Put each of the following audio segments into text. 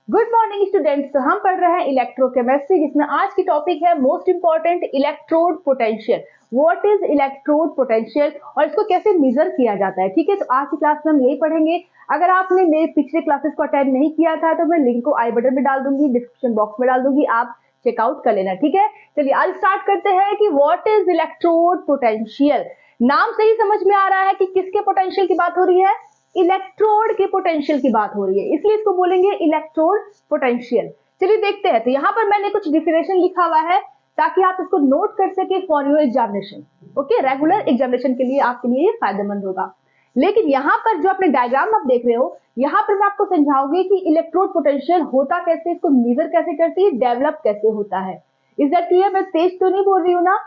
Good morning students. तो हम पढ़ रहे हैं इलेक्ट्रोकेमिस्ट्री, जिसमें आज की टॉपिक है most important electrode potential. What is electrode potential और इसको कैसे मेजर किया जाता है। ठीक है, तो आज की क्लास में हम यही पढ़ेंगे। अगर आपने मेरे पिछले क्लासेस को अटेंड नहीं किया था तो मैं लिंक को आई बटन में डाल दूंगी, डिस्क्रिप्शन बॉक्स में डाल दूंगी, आप चेकआउट कर लेना। ठीक है, चलिए आज स्टार्ट करते हैं कि व्हाट इज इलेक्ट्रोड पोटेंशियल। नाम से ही समझ में आ रहा है कि किसके पोटेंशियल की बात हो रही है, इलेक्ट्रोड के पोटेंशियल की बात हो रही है, इसलिए इसको बोलेंगे इलेक्ट्रोड पोटेंशियल। चलिए देखते हैं। तो यहाँ पर मैंने कुछ डिफिनेशन लिखा हुआ है ताकि आप इसको नोट कर सके for your examination. Okay, regular examination के लिए आपके लिए ये फायदेमंद होगा। लेकिन यहाँ पर जो अपने डायग्राम आप देख रहे हो, यहाँ पर मैं आपको समझाऊंगी कि इलेक्ट्रोड पोटेंशियल होता कैसे, इसको मेजर कैसे करती है, डेवलप कैसे होता है। Is that clear? मैं तेज तो नहीं बोल रही हूँ ना?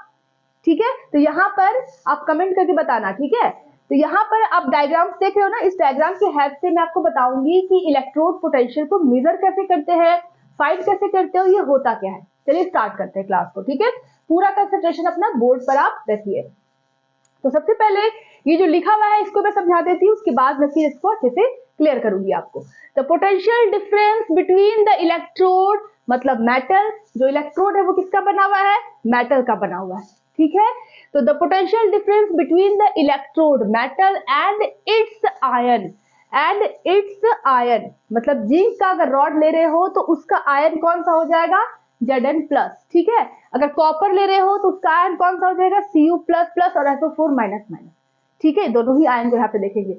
ठीक है, तो यहाँ पर आप कमेंट करके बताना। ठीक है, तो यहाँ पर आप डायग्राम देख रहे हो ना, इस डायग्राम की हेल्प से मैं आपको बताऊंगी कि इलेक्ट्रोड पोटेंशियल को मेजर कैसे करते हैं, फाइंड कैसे करते हो, ये होता क्या है। चलिए स्टार्ट करते हैं क्लास को। ठीक है, पूरा कंसंट्रेशन अपना बोर्ड पर आप रखिए। तो सबसे पहले ये जो लिखा हुआ है इसको मैं समझा देती हूँ, उसके बाद मैं फिर इसको अच्छे से क्लियर करूंगी आपको। The potential difference between the electrode, मतलब मेटल, जो इलेक्ट्रोड है वो किसका बना हुआ है, मेटल का बना हुआ है। ठीक है, तो the potential difference between the electrode metal and it's ion, मतलब जिंक का अगर रॉड ले रहे हो तो उसका आयन कौन सा हो जाएगा, Zn प्लस। ठीक है, अगर कॉपर ले रहे हो तो उसका आयन कौन सा हो जाएगा, Cu प्लस प्लस और SO4 माइनस माइनस। ठीक है, दोनों ही आयन को यहाँ पे देखेंगे।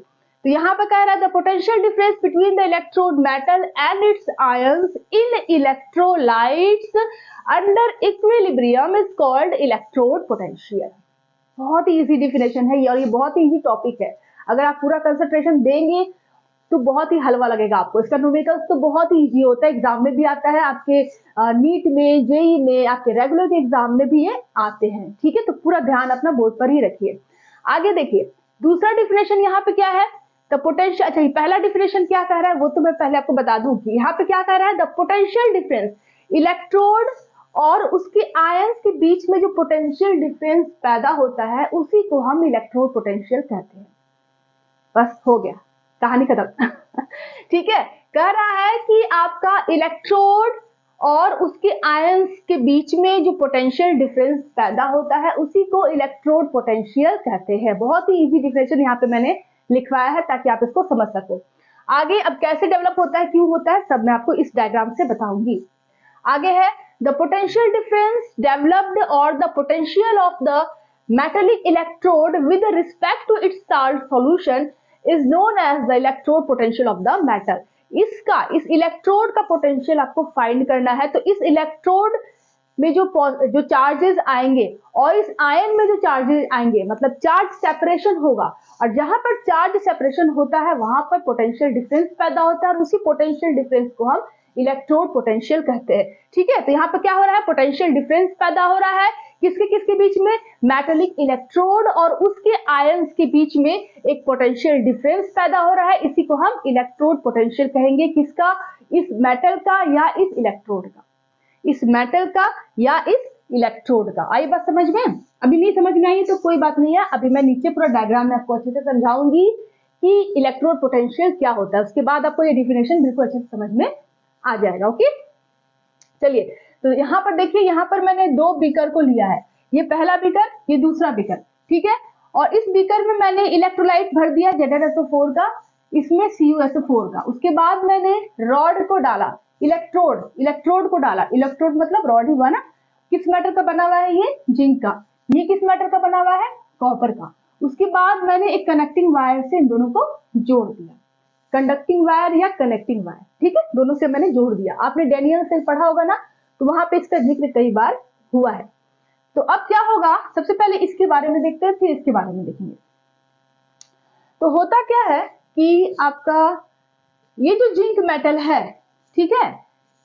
तो यहाँ पे कह रहा है the potential difference between the electrode metal and it's ions in electrolytes under equilibrium is called electrode potential. बहुत ही इजी डिफिनेशन है ये, और ये बहुत ही इजी टॉपिक है। अगर आप पूरा कंसंट्रेशन देंगे तो बहुत ही हलवा लगेगा आपको। इसका न्यूमेरिकल्स तो बहुत ही इजी होता है, एग्जाम में भी आता है, आपके नीट में, जेई में, आपके रेगुलर के एग्जाम में भी ये आते हैं। ठीक है, तो पूरा ध्यान अपना बोर्ड पर ही रखिए। आगे देखिए, दूसरा डिफिनेशन यहाँ पे क्या है, द पोटेंशियल। अच्छा, पहला डिफिनेशन क्या कह रहा है वो तो मैं पहले आपको बता दूं कि यहाँ पे क्या कह रहा है, द पोटेंशियल डिफरेंस इलेक्ट्रोड और उसके आयंस के बीच में जो पोटेंशियल डिफरेंस पैदा होता है उसी को हम इलेक्ट्रोड पोटेंशियल कहते हैं। बस हो गया, कहानी खत्म। ठीक है, कह रहा है कि आपका इलेक्ट्रोड और उसके आयंस के बीच में जो पोटेंशियल डिफरेंस पैदा होता है उसी को इलेक्ट्रोड पोटेंशियल कहते हैं। बहुत ही इजी डिफिनेशन यहाँ पे मैंने लिखवाया है ताकि आप इसको समझ सको। आगे अब कैसे डेवलप होता है, क्यों होता है, सब मैं आपको इस डायग्राम से बताऊंगी। आगे है द पोटेंशियल डिफरेंस डेवलप्ड और the potential of the metallic electrode with respect to its salt solution is known as the electrode potential of the metal। इस इलेक्ट्रोड का पोटेंशियल आपको फाइंड करना है। तो इस इलेक्ट्रोड में जो चार्जेस आएंगे और इस आयन में जो चार्जेस आएंगे, मतलब चार्ज सेपरेशन होगा, और जहां पर चार्ज सेपरेशन होता है वहां पर पोटेंशियल डिफरेंस पैदा होता है और उसी पोटेंशियल डिफरेंस को हम इलेक्ट्रोड पोटेंशियल कहते हैं। ठीक है, तो यहाँ पर क्या हो रहा है, पोटेंशियल डिफरेंस पैदा हो रहा है किसके बीच में, मेटेलिक इलेक्ट्रोड और उसके आयंस के बीच में एक पोटेंशियल डिफरेंस पैदा हो रहा है, इसी को हम इलेक्ट्रोड पोटेंशियल कहेंगे। किसका, इस मेटल का या इस इलेक्ट्रोड का, इस मेटल का या इस इलेक्ट्रोड का। आई बात समझ में? अभी नहीं समझ में आई तो कोई बात नहीं है, अभी मैं नीचे पूरा डायग्राम में आपको अच्छे से समझाऊंगी कि इलेक्ट्रोड पोटेंशियल क्या होता है, उसके बाद आपको ये डिफिनेशन बिल्कुल अच्छे से समझ में आ जाएगा। ओके, चलिए तो यहाँ पर देखिए, यहाँ पर मैंने दो बीकर को लिया है, ये पहला बीकर, ये दूसरा बीकर। ठीक है, और इस बीकर में मैंने इलेक्ट्रोलाइट भर दिया ZnSO4 का, इसमें CuSO4 का। उसके बाद मैंने रॉड को डाला, इलेक्ट्रोड को डाला। इलेक्ट्रोड मतलब रॉड ही हुआ ना। किस मेटल का बना हुआ है, ये जिंक का। ये किस मेटल का बना हुआ है, कॉपर का। उसके बाद मैंने एक कनेक्टिंग वायर से इन दोनों को जोड़ दिया, कंडक्टिंग वायर या कनेक्टिंग वायर। ठीक है, दोनों से मैंने जोड़ दिया। आपने डेनियल से पढ़ा होगा ना, तो वहां पे इसका जिक्र कई बार हुआ है। तो अब क्या होगा, सबसे पहले इसके बारे में देखते हैं, फिर इसके बारे में देखेंगे। तो होता क्या है कि आपका ये जो जिंक मेटल है, ठीक है,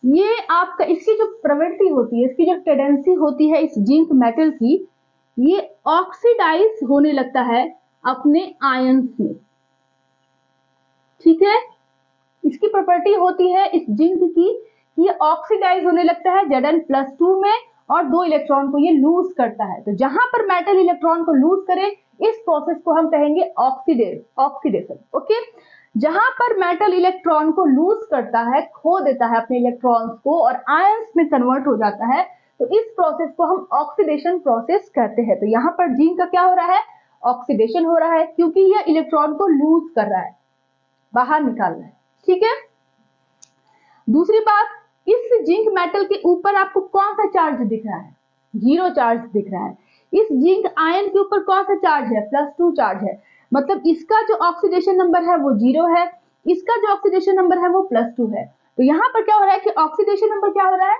ये आपका इसकी जो प्रवृत्ति होती है, इसकी जो टेंडेंसी होती है इस जिंक मेटल की, ये ऑक्सीडाइज होने लगता है अपने आयंस में। ठीक है, इसकी प्रॉपर्टी होती है इस जिंक की, ये ऑक्सीडाइज होने लगता है Zn+2 में और 2 इलेक्ट्रॉन को ये लूज करता है। तो जहां पर मेटल इलेक्ट्रॉन को लूज करे, इस प्रोसेस को हम कहेंगे ऑक्सीडेशन। ओके, जहां पर मेटल इलेक्ट्रॉन को लूज करता है, खो देता है अपने इलेक्ट्रॉन्स को और आयंस में कन्वर्ट हो जाता है, तो इस प्रोसेस को हम ऑक्सीडेशन प्रोसेस कहते हैं। तो यहाँ पर जिंक का क्या हो रहा है, ऑक्सीडेशन हो रहा है, क्योंकि यह इलेक्ट्रॉन को लूज कर रहा है, बाहर निकाल रहा है। ठीक है, दूसरी बात, इस जिंक मेटल के ऊपर आपको कौन सा चार्ज दिख रहा है, 0 चार्ज दिख रहा है। इस जिंक आयन के ऊपर कौन सा चार्ज है, +2 चार्ज है, मतलब इसका जो ऑक्सीडेशन नंबर है वो 0 है, इसका जो ऑक्सीडेशन नंबर है वो +2 है। तो यहाँ पर क्या हो रहा है कि ऑक्सीडेशन नंबर क्या हो रहा है,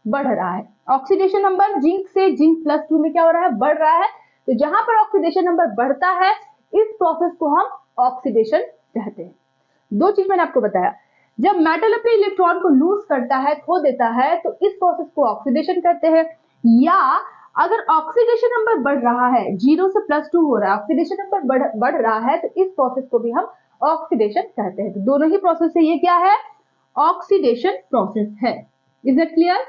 बढ़ रहा है। ऑक्सीडेशन नंबर जिंक से जिंक +2 में क्या हो रहा है, बढ़ रहा है। तो जहां पर ऑक्सीडेशन नंबर बढ़ता है, इस प्रोसेस को हम ऑक्सीडेशन कहते हैं। दो चीज मैंने आपको बताया, जब मेटल अपने इलेक्ट्रॉन को लूज करता है, खो देता है, तो इस प्रोसेस को ऑक्सीडेशन कहते हैं। या अगर ऑक्सीडेशन नंबर बढ़ रहा है, 0 से +2 हो रहा है, ऑक्सीडेशन नंबर बढ़ रहा है, तो इस प्रोसेस को भी हम ऑक्सीडेशन कहते हैं। तो दोनों ही प्रोसेस से ये क्या है, ऑक्सीडेशन प्रोसेस है। Is it clear?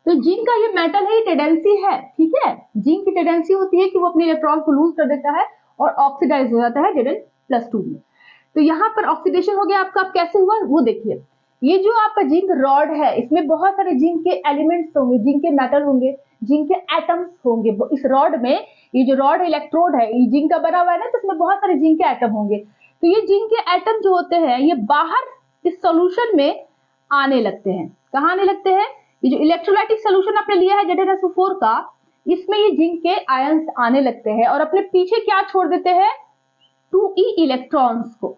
तो जिंक का ये मेटल है, टेंडेंसी है, ठीक है, जिंक की टेंडेंसी होती है कि वो अपने इलेक्ट्रॉन को लूज कर देता है और ऑक्सीडाइज हो जाता है Zn+2 में। तो यहाँ पर ऑक्सीडेशन हो गया आपका, अब कैसे हुआ वो देखिए। ये जो आपका जिंक रॉड है, इसमें बहुत सारे जिंक के एलिमेंट्स होंगे, जिंक के मेटल होंगे, जिंक के एटम्स होंगे इस रॉड में। ये जो रॉड इलेक्ट्रोड है, ये जिंक का बना हुआ है ना, तो इसमें बहुत सारे जिंक के एटम होंगे। तो ये जिंक के एटम जो होते हैं, ये बाहर इस सोल्यूशन में आने लगते हैं। कहाँ आने लगते हैं, ये जो इलेक्ट्रोलाइटिक सोल्यूशन आपने लिया है Zn2 का, इसमें ये जिंक के आयंस आने लगते हैं और अपने पीछे क्या छोड़ देते हैं, 2e इलेक्ट्रॉन्स को।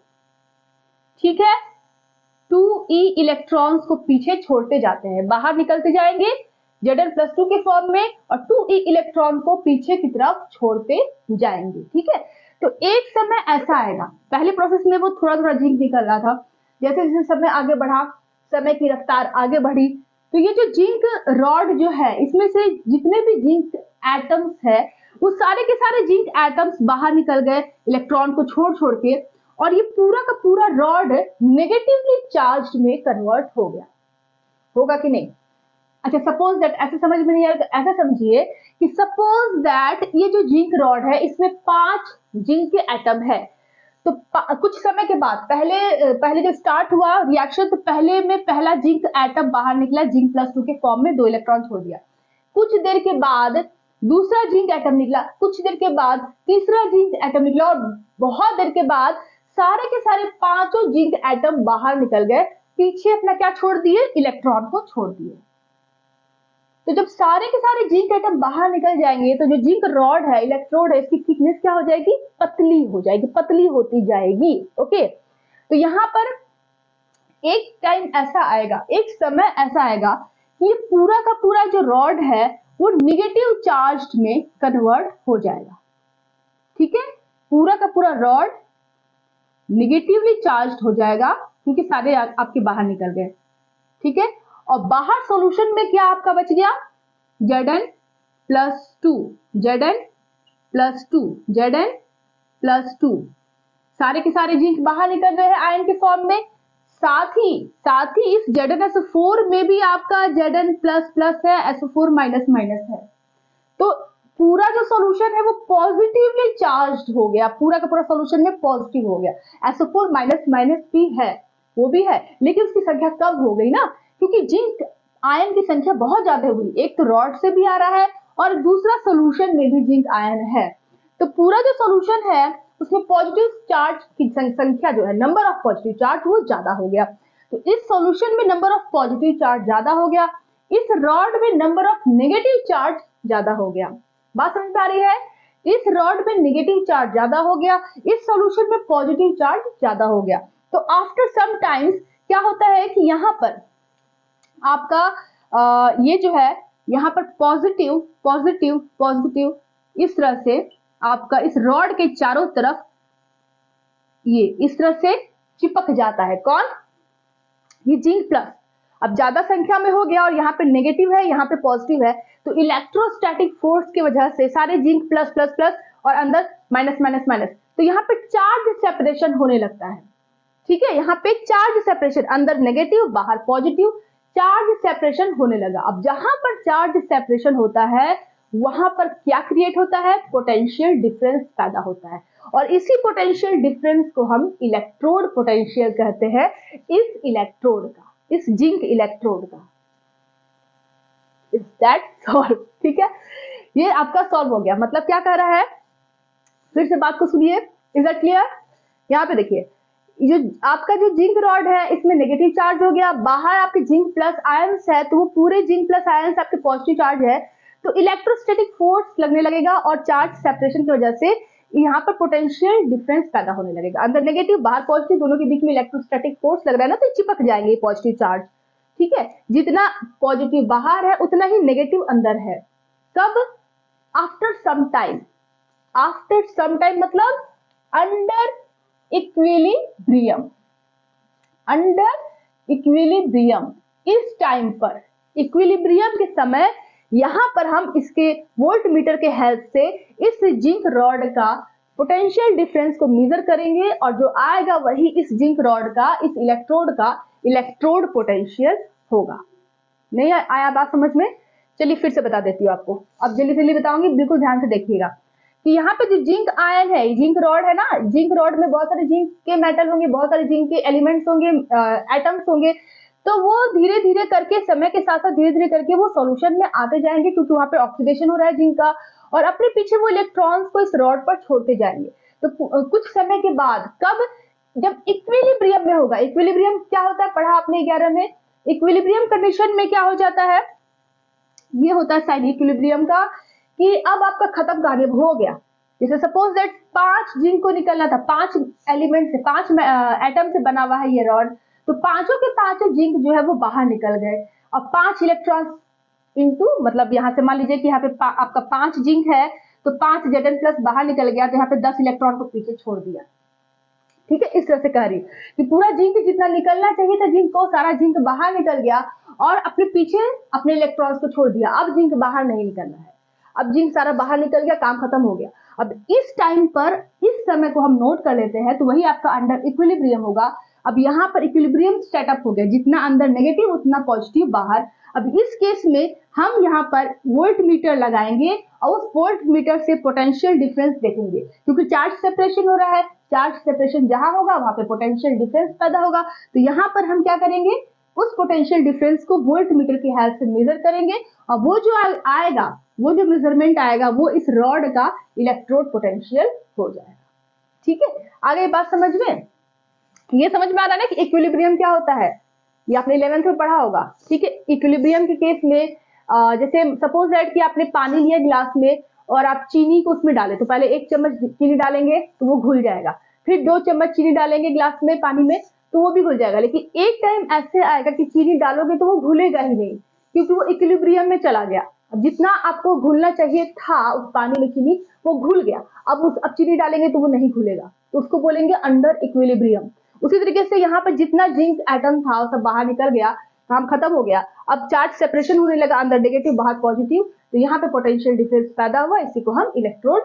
ठीक है, 2e इलेक्ट्रॉन्स को पीछे छोड़ते जाते हैं, बाहर निकलते जाएंगे Zn+2 के फॉर्म में और 2e इलेक्ट्रॉन को पीछे की तरफ छोड़ते जाएंगे। ठीक है, तो एक समय ऐसा आएगा, पहले प्रोसेस में वो थोड़ा थोड़ा जिंक निकल रहा था, जैसे जैसे समय आगे बढ़ा, समय की रफ्तार आगे बढ़ी, तो ये जो जिंक रॉड जो है, इसमें से जितने भी जिंक एटम्स है, वो सारे के सारे जिंक एटम्स बाहर निकल गए इलेक्ट्रॉन को छोड़ छोड़ के, और ये पूरा का पूरा रॉड नेगेटिवली चार्ज में कन्वर्ट हो गया। होगा कि नहीं? अच्छा, सपोज दैट, ऐसे समझ में नहीं आएगा, ऐसा समझिए कि सपोज दैट ये जो जिंक रॉड है, इसमें 5 जिंक के एटम है। तो कुछ समय के बाद, पहले जो स्टार्ट हुआ रिएक्शन, तो पहले में पहला जिंक एटम बाहर निकला, जिंक+2 के फॉर्म में 2 इलेक्ट्रॉन छोड़ दिया। कुछ देर के बाद दूसरा जिंक एटम निकला, कुछ देर के बाद तीसरा जिंक एटम निकला, और बहुत देर के बाद सारे के सारे 5 जिंक एटम बाहर निकल गए, पीछे अपना क्या छोड़ दिए, इलेक्ट्रॉन को छोड़ दिए। तो जब सारे के सारे जिंक एटम बाहर निकल जाएंगे, तो जो जिंक रॉड है, इलेक्ट्रोड है, इसकी थिकनेस क्या हो जाएगी, पतली हो जाएगी, पतली होती जाएगी। ओके, तो यहाँ पर एक टाइम ऐसा आएगा, एक समय ऐसा आएगा कि ये पूरा का पूरा जो रॉड है वो निगेटिव चार्ज में कन्वर्ट हो जाएगा। ठीक है, पूरा का पूरा रॉड निगेटिवली चार्ज हो जाएगा, क्योंकि सारे आपके बाहर निकल गए। ठीक है, और बाहर सॉल्यूशन में क्या आपका बच गया, Zn+2, Zn+2, Zn+2, सारे के सारे जिंक बाहर निकल रहे हैं आयन के फॉर्म में। साथ ही इस Zns4 में भी आपका Zn++ है, SO4- है। तो पूरा जो सॉल्यूशन है वो पॉजिटिवली चार्ज हो गया, पूरा का पूरा सॉल्यूशन में पॉजिटिव हो गया। SO4- भी है, वो भी है, लेकिन उसकी संख्या कम हो गई ना, क्योंकि जिंक आयन की संख्या बहुत ज्यादा हो गई। एक तो रॉड से भी आ रहा है और दूसरा सॉल्यूशन में भी जिंक आयन है, तो पूरा जो सॉल्यूशन है उसमें पॉजिटिव चार्ज की संख्या जो है, नंबर ऑफ पॉजिटिव चार्ज, वो ज्यादा हो गया। तो इस सॉल्यूशन में नंबर ऑफ पॉजिटिव चार्ज ज्यादा हो गया, इस रॉड में नंबर ऑफ नेगेटिव चार्ज ज्यादा हो गया। बात समझ में आ रही है? इस रॉड में नेगेटिव चार्ज ज्यादा हो गया, इस सॉल्यूशन में पॉजिटिव चार्ज ज्यादा हो गया। तो आफ्टर सम टाइम्स क्या होता है कि यहाँ पर आपका ये जो है, यहाँ पर पॉजिटिव पॉजिटिव पॉजिटिव इस तरह से आपका इस रॉड के चारों तरफ ये इस तरह से चिपक जाता है। कौन? ये जिंक प्लस। अब ज्यादा संख्या में हो गया और यहाँ पे नेगेटिव है, यहाँ पे पॉजिटिव है, तो इलेक्ट्रोस्टैटिक फोर्स की वजह से सारे जिंक प्लस प्लस प्लस और अंदर माइनस माइनस माइनस, तो यहाँ पे चार्ज सेपरेशन होने लगता है। ठीक है, यहाँ पे चार्ज सेपरेशन, अंदर नेगेटिव बाहर पॉजिटिव, चार्ज सेपरेशन होने लगा। अब जहां पर चार्ज सेपरेशन होता है वहां पर क्या क्रिएट होता है, पोटेंशियल डिफरेंस पैदा होता है। और इसी पोटेंशियल डिफरेंस को हम इलेक्ट्रोड पोटेंशियल कहते हैं, इस इलेक्ट्रोड का, इस जिंक इलेक्ट्रोड का। Is that solve? ठीक है, ये आपका सॉल्व हो गया। मतलब क्या कह रहा है, फिर से बात को सुनिए, इज दैट क्लियर? यहाँ पे देखिए, जो आपका जो जिंक रॉड है इसमें नेगेटिव चार्ज हो गया, बाहर आपके जिंक प्लस आयंस है, तो वो पूरे जिंक प्लस आयंस आपके पॉजिटिव चार्ज है, तो इलेक्ट्रोस्टैटिक फोर्स लगने लगेगा और चार्ज सेपरेशन की वजह से यहाँ पर पोटेंशियल डिफरेंस पैदा होने लगेगा। अंदर नेगेटिव बाहर पॉजिटिव, दोनों के बीच में इलेक्ट्रोस्टैटिक फोर्स लग रहा है ना, तो चिपक जाएंगे पॉजिटिव चार्ज। ठीक है, जितना पॉजिटिव बाहर है उतना ही नेगेटिव अंदर है। कब? After some time. After some time मतलब अंडर इक्विलिब्रियम, अंडर इक्विलिब्रियम। इस टाइम पर, इक्विलिब्रियम के समय, यहां पर हम इसके वोल्ट मीटर के हेल्प से इस जिंक रॉड का पोटेंशियल डिफरेंस को मेजर करेंगे और जो आएगा वही इस जिंक रॉड का, इस इलेक्ट्रोड का इलेक्ट्रोड पोटेंशियल होगा। नहीं आया बात समझ में? चलिए फिर से बता देती हूँ आपको, अब जल्दी जल्दी बताऊंगी, बिल्कुल ध्यान से देखिएगा कि यहाँ पे जो जिंक आयन है, जिंक रॉड है ना, जिंक रॉड में बहुत सारे जिंक के मेटल होंगे, बहुत सारे जिंक के एलिमेंट्स होंगे, एटम्स होंगे, तो वो धीरे धीरे करके, समय के साथ साथ धीरे धीरे करके वो सॉल्यूशन में आते जाएंगे, क्योंकि वहां पे ऑक्सीडेशन हो रहा है जिंक का, और अपने पीछे वो इलेक्ट्रॉन्स को इस रॉड पर छोड़ते जाएंगे। तो कुछ समय के बाद, कब? जब इक्विलिब्रियम में होगा। इक्विलिब्रियम क्या होता है, पढ़ा आपने 11 में। इक्विलिब्रियम कंडीशन में क्या हो जाता है, ये होता है साइन इक्विलिब्रियम का, कि अब आपका खत्म कार्य हो गया। जैसे सपोज दैट 5 जिंक को निकलना था, 5 एलिमेंट से, 5 एटम से बना हुआ है ये रॉड, तो पांचों के पांचों जिंक जो है वो बाहर निकल गए, और 5 इलेक्ट्रॉन इनटू, मतलब यहाँ से मान लीजिए कि यहाँ पे आपका 5 जिंक है, तो 5 Zn प्लस बाहर निकल गया, तो यहाँ पे 10 इलेक्ट्रॉन को पीछे छोड़ दिया। ठीक है, इस तरह से कह रही कि पूरा जिंक जितना निकलना चाहिए था जिंक को, सारा जिंक बाहर निकल गया और अपने पीछे अपने इलेक्ट्रॉन्स को छोड़ दिया। अब जिंक बाहर नहीं निकलना है, अब जिंक सारा बाहर निकल गया, काम खत्म हो गया। अब इस टाइम पर, इस समय को हम नोट कर लेते हैं, तो वही आपका अंडर इक्विलिब्रियम होगा। अब यहाँ पर इक्विलिब्रियम सेटअप हो गया, जितना अंदर नेगेटिव उतना पॉजिटिव बाहर। अब इस केस में हम यहाँ पर वोल्ट मीटर लगाएंगे और उस वोल्ट मीटर से पोटेंशियल डिफरेंस देखेंगे, क्योंकि चार्ज सेपरेशन हो रहा है, चार्ज सेपरेशन जहां होगा वहां पे पोटेंशियल डिफरेंस पैदा होगा। तो यहाँ पर हम क्या करेंगे, उस पोटेंशियल डिफरेंस को वोल्ट मीटर की हेल्प से मेजर करेंगे, और वो जो आएगा, वो जो मेजरमेंट आएगा, वो इस रॉड का इलेक्ट्रोड पोटेंशियल हो जाएगा। ठीक है, आगे बात समझ में, ये समझ में आ रहा है ना कि इक्विलिब्रियम क्या होता है, ये आपने 11th में पढ़ा होगा। ठीक है, इक्विलिब्रियम के केस में जैसे सपोज दैट कि आपने पानी लिया गिलास में और आप चीनी को उसमें डालें, तो पहले 1 चम्मच चीनी डालेंगे तो वो घुल जाएगा, फिर 2 चम्मच चीनी डालेंगे गिलास में पानी में तो वो भी घुल जाएगा। लेकिन एक टाइम ऐसे आएगा कि चीनी डालोगे तो वो घुलेगा ही नहीं, क्योंकि वो इक्विलिब्रियम में चला गया। अब जितना आपको घुलना चाहिए था उस पानी में चीनी, वो घुल गया, अब चीनी डालेंगे तो वो नहीं घुलेगा, तो उसको बोलेंगे अंडर इक्विलिब्रियम। उसी तरीके से यहाँ पर जितना जिंक एटम था वो सब बाहर निकल गया, काम खत्म हो गया। अब चार्ज सेपरेशन होने लगा, अंदर नेगेटिव बाहर पॉजिटिव, तो यहाँ पे पोटेंशियल डिफरेंस पैदा हुआ, इसी को हम इलेक्ट्रोड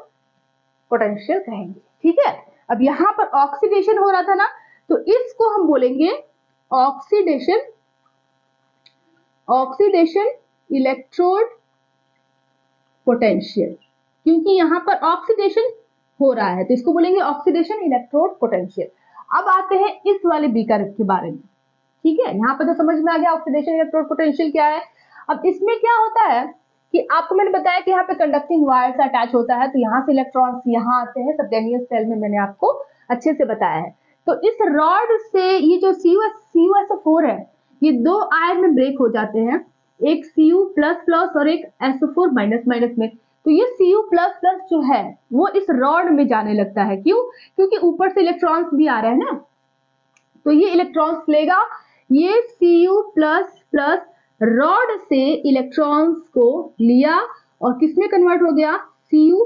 पोटेंशियल कहेंगे। ठीक है, अब यहाँ पर ऑक्सीडेशन हो रहा था ना, तो इसको हम बोलेंगे ऑक्सीडेशन, ऑक्सीडेशन इलेक्ट्रोड पोटेंशियल, क्योंकि यहाँ पर ऑक्सीडेशन हो रहा है तो इसको बोलेंगे ऑक्सीडेशन इलेक्ट्रोड पोटेंशियल। अब आते हैं इस वाले बीकर के बारे में। ठीक है, यहाँ पर जो समझ में आ गया ऑक्सीडेशन इलेक्ट्रोड पोटेंशियल क्या है। अब इसमें क्या होता है कि आपको मैंने बताया कि यहाँ पे कंडक्टिंग वायर से अटैच होता है, तो यहाँ से इलेक्ट्रॉन्स यहाँ आते हैं, सबडेनियस सेल में मैंने आपको अच्छे से बताया है। तो इस रॉड से ये जो CuSO4 है, ये 2 आयन में ब्रेक हो जाते हैं, एक Cu++ और एक SO4- में। तो ये Cu++ जो है वो इस रॉड में जाने लगता है, क्यों? क्योंकि ऊपर से इलेक्ट्रॉन्स भी आ रहे हैं ना, तो ये इलेक्ट्रॉन्स लेगा, ये Cu++ रॉड से इलेक्ट्रॉन्स को लिया और किसमें कन्वर्ट हो गया, Cu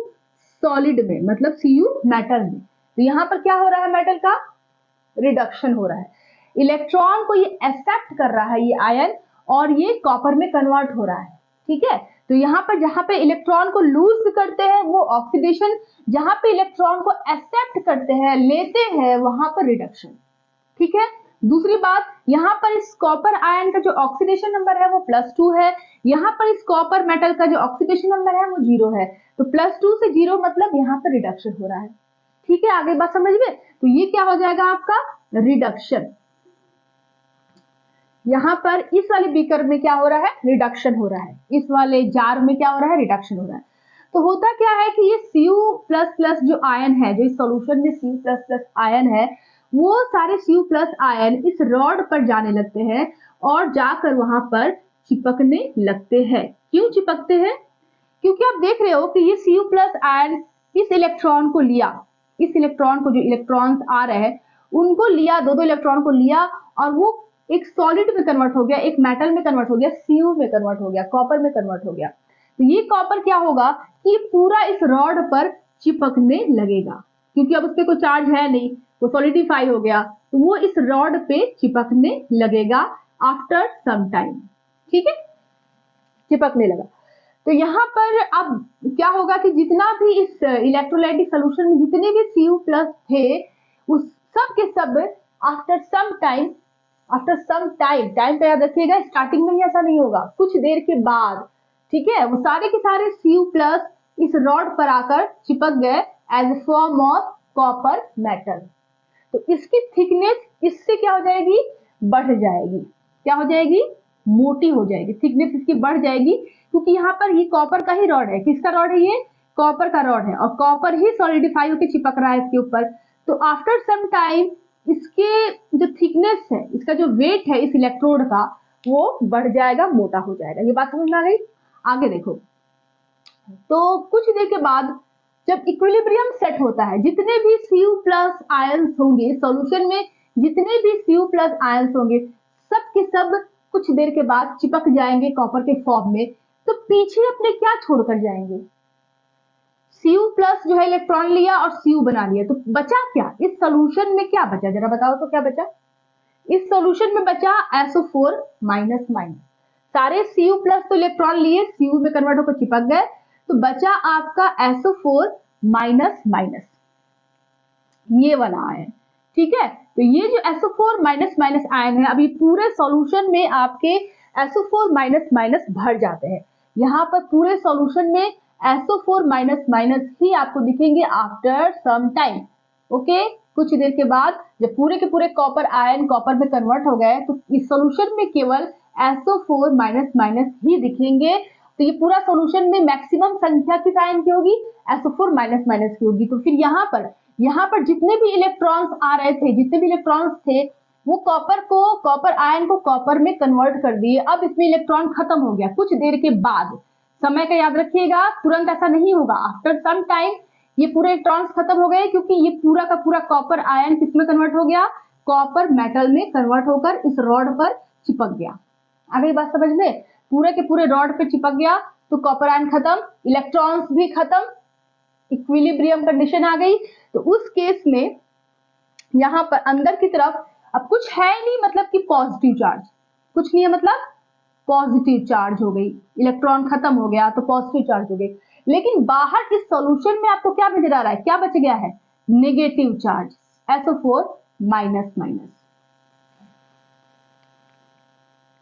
सॉलिड में, मतलब Cu मेटल में। तो यहाँ पर क्या हो रहा है, मेटल का रिडक्शन हो रहा है, इलेक्ट्रॉन को ये एक्सेप्ट कर रहा है ये आयन, और ये कॉपर में कन्वर्ट हो रहा है। ठीक है, तो यहाँ पर जहां पे इलेक्ट्रॉन को लूज करते हैं वो ऑक्सीडेशन, जहां पे इलेक्ट्रॉन को एक्सेप्ट करते हैं, लेते हैं, वहां पर रिडक्शन। ठीक है, दूसरी बात, यहाँ पर इस कॉपर आयन का जो ऑक्सीडेशन नंबर है वो +2 है, यहाँ पर इस कॉपर मेटल का जो ऑक्सीडेशन नंबर है वो 0 है, तो +2 से 0 मतलब यहाँ पर रिडक्शन हो रहा है। ठीक है, आगे बात समझ में। तो ये क्या हो जाएगा आपका रिडक्शन। यहाँ पर इस वाले बीकर में क्या हो रहा है, रिडक्शन हो रहा है, इस वाले जार में क्या हो रहा है, रिडक्शन हो रहा है। तो होता क्या है कि ये Cu++ जो आयन है, जो इस सॉल्यूशन में Cu++ आयन है, वो सारे Cu+ आयन इस रॉड पर जाने लगते हैं और जाकर वहां पर चिपकने लगते हैं। क्यों चिपकते हैं? क्योंकि आप देख रहे हो कि ये Cu+ आयन इस इलेक्ट्रॉन को लिया, इस इलेक्ट्रॉन को, जो इलेक्ट्रॉन्स आ रहे हैं उनको लिया, दो इलेक्ट्रॉन को लिया और वो एक सॉलिड में कन्वर्ट हो गया, एक मेटल में कन्वर्ट हो गया, Cu में कन्वर्ट हो गया, कॉपर में कन्वर्ट हो गया। तो ये कॉपर क्या होगा कि पूरा इस रॉड पर चिपकने लगेगा, क्योंकि अब उस पर कोई चार्ज है नहीं, वो सॉलिडिफाई हो गया, तो वो इस रॉड पे चिपकने लगेगा आफ्टर सम टाइम। ठीक है, चिपकने लगा। तो यहाँ पर अब क्या होगा कि जितना भी इस इलेक्ट्रोलाइटिक सोल्यूशन में जितने भी Cu+ थे, उस सब के सब आफ्टर सम टाइम, टाइम का याद रखिएगा, स्टार्टिंग में ही ऐसा नहीं होगा, कुछ देर के बाद, ठीक है, वो सारे के सारे Cu+ इस रॉड पर आकर चिपक गए as a form of copper metal. तो इसकी थिकनेस इससे क्या हो जाएगी, बढ़ जाएगी, क्या हो जाएगी, मोटी हो जाएगी, थिकनेस इसकी बढ़ जाएगी, क्योंकि यहाँ पर ये कॉपर का ही रॉड है। किसका रॉड है? ये कॉपर का रॉड है, और कॉपर ही सॉलिडिफाई होकर चिपक रहा है इसके ऊपर। तो आफ्टर सम टाइम इसके जो थिकनेस है, इसका जो वेट है इस इलेक्ट्रोड का, वो बढ़ जाएगा, मोटा हो जाएगा। ये बात समझ में आ गई? आगे देखो, तो कुछ देर के बाद जब इक्विलिब्रियम सेट होता है, जितने भी Cu+ आयंस होंगे सॉल्यूशन में, जितने भी Cu+ आयंस होंगे, सब के सब कुछ देर के बाद चिपक जाएंगे कॉपर के फॉर्म में। तो पीछे अपने क्या छोड़कर जाएंगे? Cu+ जो है इलेक्ट्रॉन लिया और Cu बना लिया, तो बचा क्या इस सॉल्यूशन में? क्या बचा, जरा बताओ तो क्या बचा इस सॉल्यूशन में? बचा SO4-। सारे Cu+ तो इलेक्ट्रॉन लिए, Cu में कन्वर्ट होकर चिपक गए, तो बचा आपका SO4-, ये वाला आयन। ठीक है, तो ये जो SO4-, आयन है, अभी पूरे सॉल्यूशन में आपके SO4-, भर जाते हैं। यहाँ पर पूरे सॉल्यूशन में SO4-, ही आपको दिखेंगे आफ्टर सम टाइम। ओके, कुछ देर के बाद जब पूरे के पूरे कॉपर आयन कॉपर में कन्वर्ट हो गए, तो इस सॉल्यूशन में केवल SO4-, ही दिखेंगे। तो ये पूरा सॉल्यूशन में मैक्सिमम संख्या किस आयन की होगी? SO4-, की होगी। तो फिर यहाँ पर जितने भी इलेक्ट्रॉन्स आ रहे थे, जितने भी इलेक्ट्रॉन्स थे, वो कॉपर आयन को कॉपर में कन्वर्ट कर दिए। अब इसमें इलेक्ट्रॉन खत्म हो गया कुछ देर के बाद, समय का याद रखिएगा, तुरंत ऐसा नहीं होगा, आफ्टर सम टाइम ये पूरे इलेक्ट्रॉन्स खत्म हो गए, क्योंकि ये पूरा का पूरा कॉपर आयन किसमें कन्वर्ट हो गया? कॉपर मेटल में कन्वर्ट होकर इस रॉड पर चिपक गया। आ गई बात समझ में? पूरे के पूरे रॉड पे चिपक गया, तो कॉपर आयन खत्म, इलेक्ट्रॉन्स भी खत्म, इक्विलिब्रियम कंडीशन आ गई। तो उस केस में यहाँ पर अंदर की तरफ अब कुछ है नहीं, मतलब कि पॉजिटिव चार्ज, कुछ नहीं है, मतलब पॉजिटिव चार्ज हो गई, इलेक्ट्रॉन खत्म हो गया तो पॉजिटिव चार्ज हो गई। लेकिन बाहर इस सॉल्यूशन में आपको क्या नजर आ रहा है? क्या बच गया है? Negative charge, SO4-।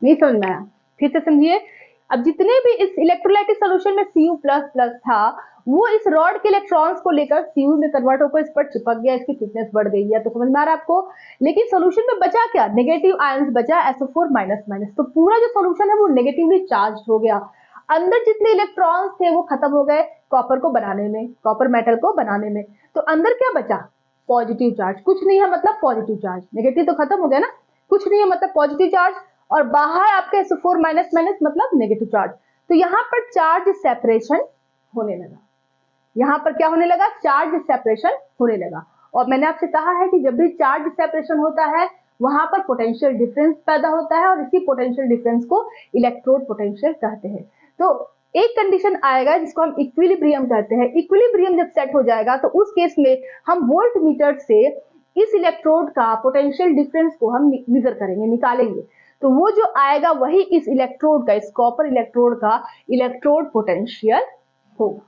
नहीं समझ में आया? फिर से समझिए। अब जितने भी इस इलेक्ट्रोलाइटिक सॉल्यूशन में Cu++ था, वो इस रॉड के इलेक्ट्रॉन्स को लेकर Cu में कन्वर्ट होकर इस पर चिपक गया, इसकी थिकनेस बढ़ गई है। तो समझ में आ रहा है आपको? लेकिन सॉल्यूशन में बचा क्या? नेगेटिव आयंस बचा, SO4-। तो पूरा जो सॉल्यूशन है वो नेगेटिवली चार्ज हो गया। अंदर जितने इलेक्ट्रॉन्स थे वो खत्म हो गए कॉपर को बनाने में, कॉपर मेटल को बनाने में। तो अंदर क्या बचा? Positive charge. कुछ नहीं है मतलब पॉजिटिव चार्ज, नेगेटिव तो खत्म हो गया ना, कुछ नहीं है मतलब पॉजिटिव चार्ज, और बाहर आपके SO4-, मतलब नेगेटिव चार्ज। तो यहाँ पर चार्ज सेपरेशन होने लगा, यहाँ पर क्या होने लगा? चार्ज सेपरेशन होने लगा। और मैंने आपसे कहा है कि जब भी चार्ज सेपरेशन होता है, वहां पर पोटेंशियल डिफरेंस पैदा होता है, और इसी पोटेंशियल डिफरेंस को इलेक्ट्रोड पोटेंशियल कहते हैं। तो एक कंडीशन आएगा जिसको हम इक्विलिब्रियम कहते हैं। इक्विलिब्रियम जब सेट हो जाएगा, तो उस केस में हम वोल्ट मीटर से इस इलेक्ट्रोड का पोटेंशियल डिफरेंस को हम मेजर करेंगे, निकालेंगे। तो वो जो आएगा वही इस इलेक्ट्रोड का, इस कॉपर इलेक्ट्रोड का इलेक्ट्रोड पोटेंशियल होगा,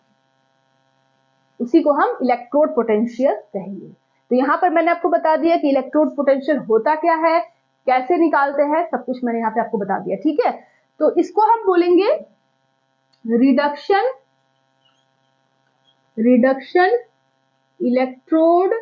उसी को हम इलेक्ट्रोड पोटेंशियल कहेंगे। तो यहाँ पर मैंने आपको बता दिया कि इलेक्ट्रोड पोटेंशियल होता क्या है, कैसे निकालते हैं, सब कुछ मैंने यहाँ पे आपको बता दिया। ठीक है, तो इसको हम बोलेंगे रिडक्शन इलेक्ट्रोड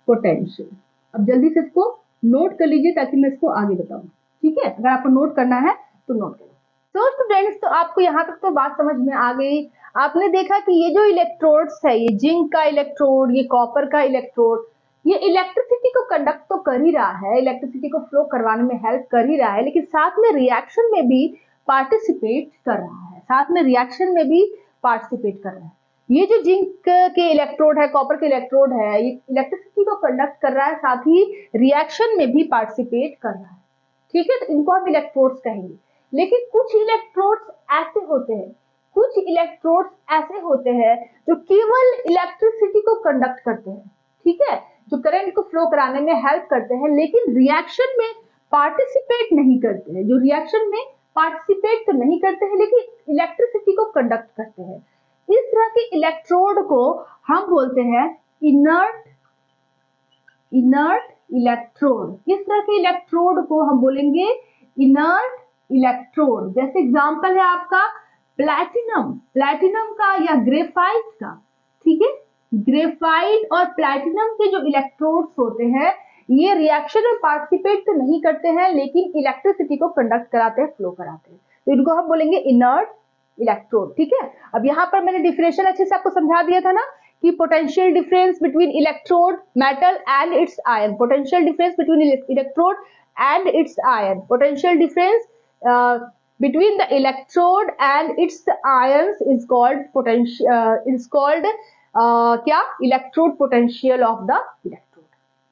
पोटेंशियल। अब जल्दी से इसको नोट कर लीजिए ताकि मैं इसको आगे बताऊं, ठीक है। अगर आपको नोट करना है तो नोट करो। तो स्टूडेंट्स, तो आपको यहाँ तक तो बात समझ में आ गई। आपने देखा कि ये जो इलेक्ट्रोड्स है, ये जिंक का इलेक्ट्रोड, ये कॉपर का इलेक्ट्रोड, ये इलेक्ट्रिसिटी को कंडक्ट तो कर ही रहा है, इलेक्ट्रिसिटी को फ्लो करवाने में हेल्प कर ही रहा है, लेकिन साथ में रिएक्शन में भी पार्टिसिपेट कर रहा है, साथ में रिएक्शन में भी पार्टिसिपेट कर रहा है। ये जो जिंक के इलेक्ट्रोड है, कॉपर के इलेक्ट्रोड है, ये इलेक्ट्रिसिटी को कंडक्ट कर रहा है, साथ ही रिएक्शन में भी पार्टिसिपेट कर रहा है, ठीक है। तो इनको हम इलेक्ट्रोड्स कहेंगे। लेकिन कुछ इलेक्ट्रोड्स ऐसे होते हैं, कुछ इलेक्ट्रोड्स ऐसे होते हैं जो केवल इलेक्ट्रिसिटी को कंडक्ट करते हैं, ठीक है, जो करंट को फ्लो कराने में हेल्प करते हैं, लेकिन रिएक्शन में पार्टिसिपेट नहीं करते हैं, जो रिएक्शन में पार्टिसिपेट तो नहीं करते हैं लेकिन इलेक्ट्रिसिटी को कंडक्ट करते हैं। इस तरह के इलेक्ट्रोड को हम बोलते हैं इनर्ट इलेक्ट्रोड। इस तरह के इलेक्ट्रोड को हम बोलेंगे इनर्ट इलेक्ट्रोड। जैसे एग्जांपल है आपका प्लैटिनम का या ग्रेफाइट का, ठीक है। ग्रेफाइट और प्लैटिनम के जो इलेक्ट्रोड्स होते हैं, ये रिएक्शन में पार्टिसिपेट तो नहीं करते हैं लेकिन इलेक्ट्रिसिटी को कंडक्ट कराते हैं, फ्लो कराते हैं, तो इनको हम बोलेंगे इनर्ट इलेक्ट्रोड, ठीक है। अब यहाँ पर मैंने डिफरेंशियल अच्छे से आपको समझा दिया था ना कि potential difference between electrode, metal and it's ion, potential difference between electrode and it's ion, potential difference between the electrode and its ions is called क्या, electrode potential of the electrode,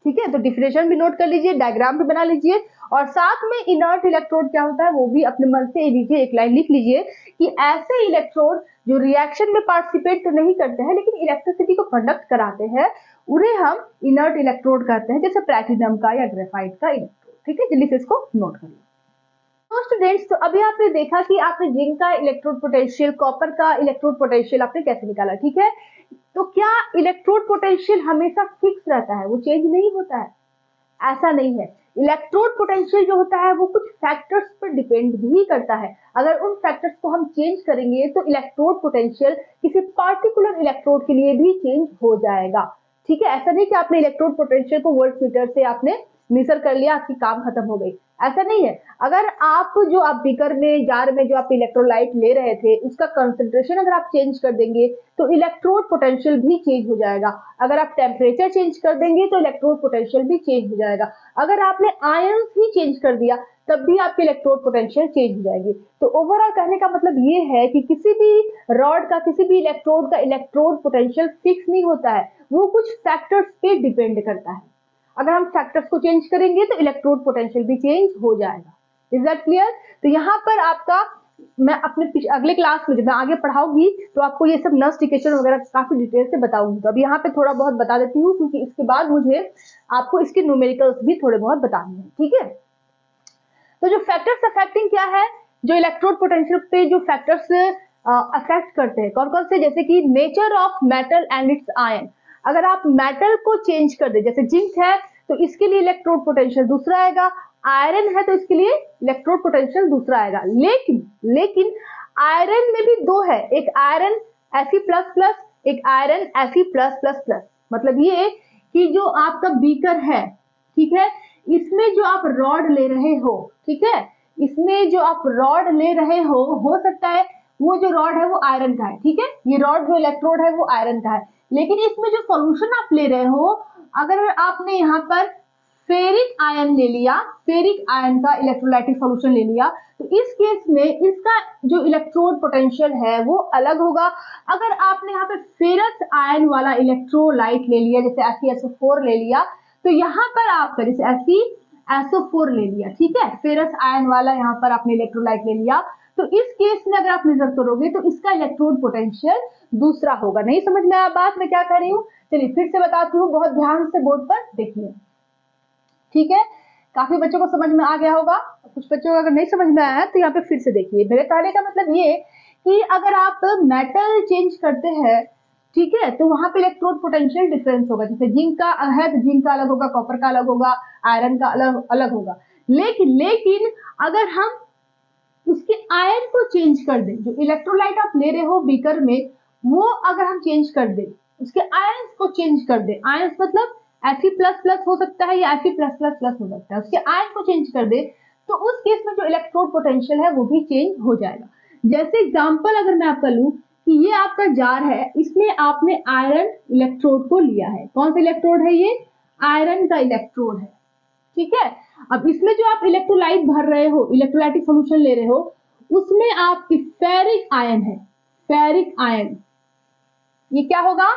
ठीक है। तो डिफरेंशियल भी note कर लीजिए, diagram भी बना लीजिए, और साथ में इनर्ट इलेक्ट्रोड क्या होता है वो भी अपने मन से लीजिए, एक लाइन लिख लीजिए कि ऐसे इलेक्ट्रोड जो रिएक्शन में पार्टिसिपेट तो नहीं करते हैं लेकिन इलेक्ट्रिसिटी को कंडक्ट कराते हैं, उन्हें हम इनर्ट इलेक्ट्रोड कहते हैं, जैसे प्लैटिनम का या ग्रेफाइट का इलेक्ट्रोड, ठीक है। जल्दी से इसको नोट करिए। तो स्टूडेंट्स, तो अभी आपने देखा कि आपने जिंक का इलेक्ट्रोड पोटेंशियल, कॉपर का इलेक्ट्रोड पोटेंशियल आपने कैसे निकाला, ठीक है। तो क्या इलेक्ट्रोड पोटेंशियल हमेशा फिक्स रहता है, वो चेंज नहीं होता है? ऐसा नहीं है। इलेक्ट्रोड पोटेंशियल जो होता है वो कुछ फैक्टर्स पर डिपेंड भी करता है। अगर उन फैक्टर्स को हम चेंज करेंगे तो इलेक्ट्रोड पोटेंशियल किसी पार्टिकुलर इलेक्ट्रोड के लिए भी चेंज हो जाएगा, ठीक है। ऐसा नहीं कि आपने इलेक्ट्रोड पोटेंशियल को वोल्टमीटर से आपने मेजर कर लिया, आपकी काम खत्म हो गई, ऐसा नहीं है। अगर आप जो आप बीकर में, जार में जो आप इलेक्ट्रोलाइट ले रहे थे उसका कंसंट्रेशन अगर आप चेंज कर देंगे तो इलेक्ट्रोड पोटेंशियल भी चेंज हो जाएगा। अगर आप टेम्परेचर चेंज कर देंगे तो इलेक्ट्रोड पोटेंशियल भी चेंज हो जाएगा। अगर आपने आयंस ही चेंज कर दिया तब भी आपकी इलेक्ट्रोड पोटेंशियल चेंज हो जाएगी। तो ओवरऑल कहने का मतलब ये है कि किसी भी रॉड का, किसी भी इलेक्ट्रोड का इलेक्ट्रोड पोटेंशियल फिक्स नहीं होता है, वो कुछ फैक्टर्स पे डिपेंड करता है। अगर हम फैक्टर्स को चेंज करेंगे तो इलेक्ट्रोड पोटेंशियल भी चेंज हो जाएगा। Is that clear? तो यहाँ पर आपका, मैं अपने अगले क्लास में जब मैं आगे पढ़ाऊंगी तो आपको ये सब नर्सिफिकेशन वगैरह काफी डिटेल से बताऊंगी। तो अब यहाँ पे थोड़ा बहुत बता देती हूँ क्योंकि इसके बाद मुझे आपको इसके न्यूमेरिकल्स भी थोड़े बहुत बताने हैं, ठीक है। तो जो फैक्टर्स अफेक्टिंग क्या है, जो इलेक्ट्रोड पोटेंशियल पे जो फैक्टर्स अफेक्ट करते हैं कौन कौन से, जैसे कि nature of metal and it's ion. अगर आप मेटल को चेंज कर दे, जैसे जिंक है तो इसके लिए इलेक्ट्रोड पोटेंशियल दूसरा आएगा, आयरन है तो इसके लिए इलेक्ट्रोड पोटेंशियल दूसरा आएगा। लेकिन आयरन में भी दो है, एक आयरन Fe++, एक आयरन Fe+++। मतलब ये कि जो आपका बीकर है, ठीक है, इसमें जो आप रॉड ले रहे हो, ठीक है, इसमें जो आप रॉड ले रहे हो सकता है वो जो रॉड है वो आयरन का है, ठीक है, ये रॉड जो इलेक्ट्रोड है वो आयरन का है। लेकिन इसमें जो सॉल्यूशन आप ले रहे हो, अगर आपने यहाँ पर फेरिक आयन ले लिया, फेरिक आयन का इलेक्ट्रोलाइटिक सॉल्यूशन ले लिया, तो इस केस में इसका जो इलेक्ट्रोड पोटेंशियल है वो अलग होगा। अगर आपने यहाँ पे फेरस आयन वाला इलेक्ट्रोलाइट ले लिया, जैसे FeSO4 ले लिया, तो यहाँ पर आपका जैसे FeSO4 ले लिया, ठीक है, फेरस आयन वाला यहाँ पर आपने इलेक्ट्रोलाइट ले लिया, तो इस केस में अगर आप मेजर करोगे तो इसका इलेक्ट्रोड पोटेंशियल दूसरा होगा। नहीं समझ में आया बात मैं क्या कह रही हूँ? चलिए फिर से बताती हूँ, बहुत ध्यान से बोर्ड पर देखिए, ठीक है। काफी बच्चों को समझ में आ गया होगा, कुछ बच्चों को अगर नहीं समझ में आया है तो यहाँ पे फिर से देखिए। मेरे कहने का मतलब ये कि अगर आप मेटल चेंज करते हैं, ठीक है, तो वहां पे इलेक्ट्रोड पोटेंशियल डिफरेंस होगा। जैसे जिंक का है तो जिंक का अलग होगा, कॉपर का अलग होगा, आयरन का अलग होगा। लेकिन अगर हम उसके आयन को चेंज कर दें, जो इलेक्ट्रोलाइट आप ले रहे हो बीकर में, वो अगर हम चेंज कर दें, उसके आयंस को चेंज कर दे, आयंस मतलब Fe++ हो सकता है या Fe+++ हो सकता है, उसके आयन को चेंज कर दे तो उस केस में जो इलेक्ट्रोड पोटेंशियल है वो भी चेंज हो जाएगा। जैसे एग्जांपल अगर मैं आपका लूं कि ये आपका जार है, इसमें आपने आयरन इलेक्ट्रोड को लिया है। कौन सा इलेक्ट्रोड है ये? आयरन का इलेक्ट्रोड है, ठीक है। अब इसमें जो आप इलेक्ट्रोलाइट भर रहे हो, इलेक्ट्रोलाइटिक सोल्यूशन ले रहे हो, उसमें आपकी फेरिक आयन है, फेरिक आयन। ये क्या होगा?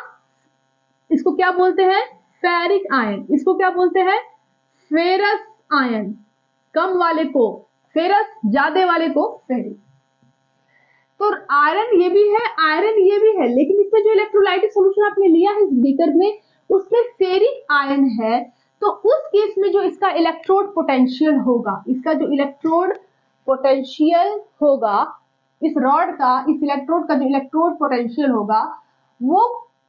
इसको क्या बोलते हैं? Ferric ion. इसको क्या बोलते हैं? Ferrous ion. कम वाले को फेरस, ज्यादा वाले को फेरिक। तो आयरन ये भी है, आयरन ये भी है, लेकिन इसमें जो इलेक्ट्रोलाइटिक सोल्यूशन आपने लिया है इस बीकर में, उसमें फेरिक आयन है। तो उस केस में जो इसका इलेक्ट्रोड पोटेंशियल होगा, इसका जो इलेक्ट्रोड पोटेंशियल होगा, इस रॉड का, इस इलेक्ट्रोड का जो इलेक्ट्रोड पोटेंशियल होगा वो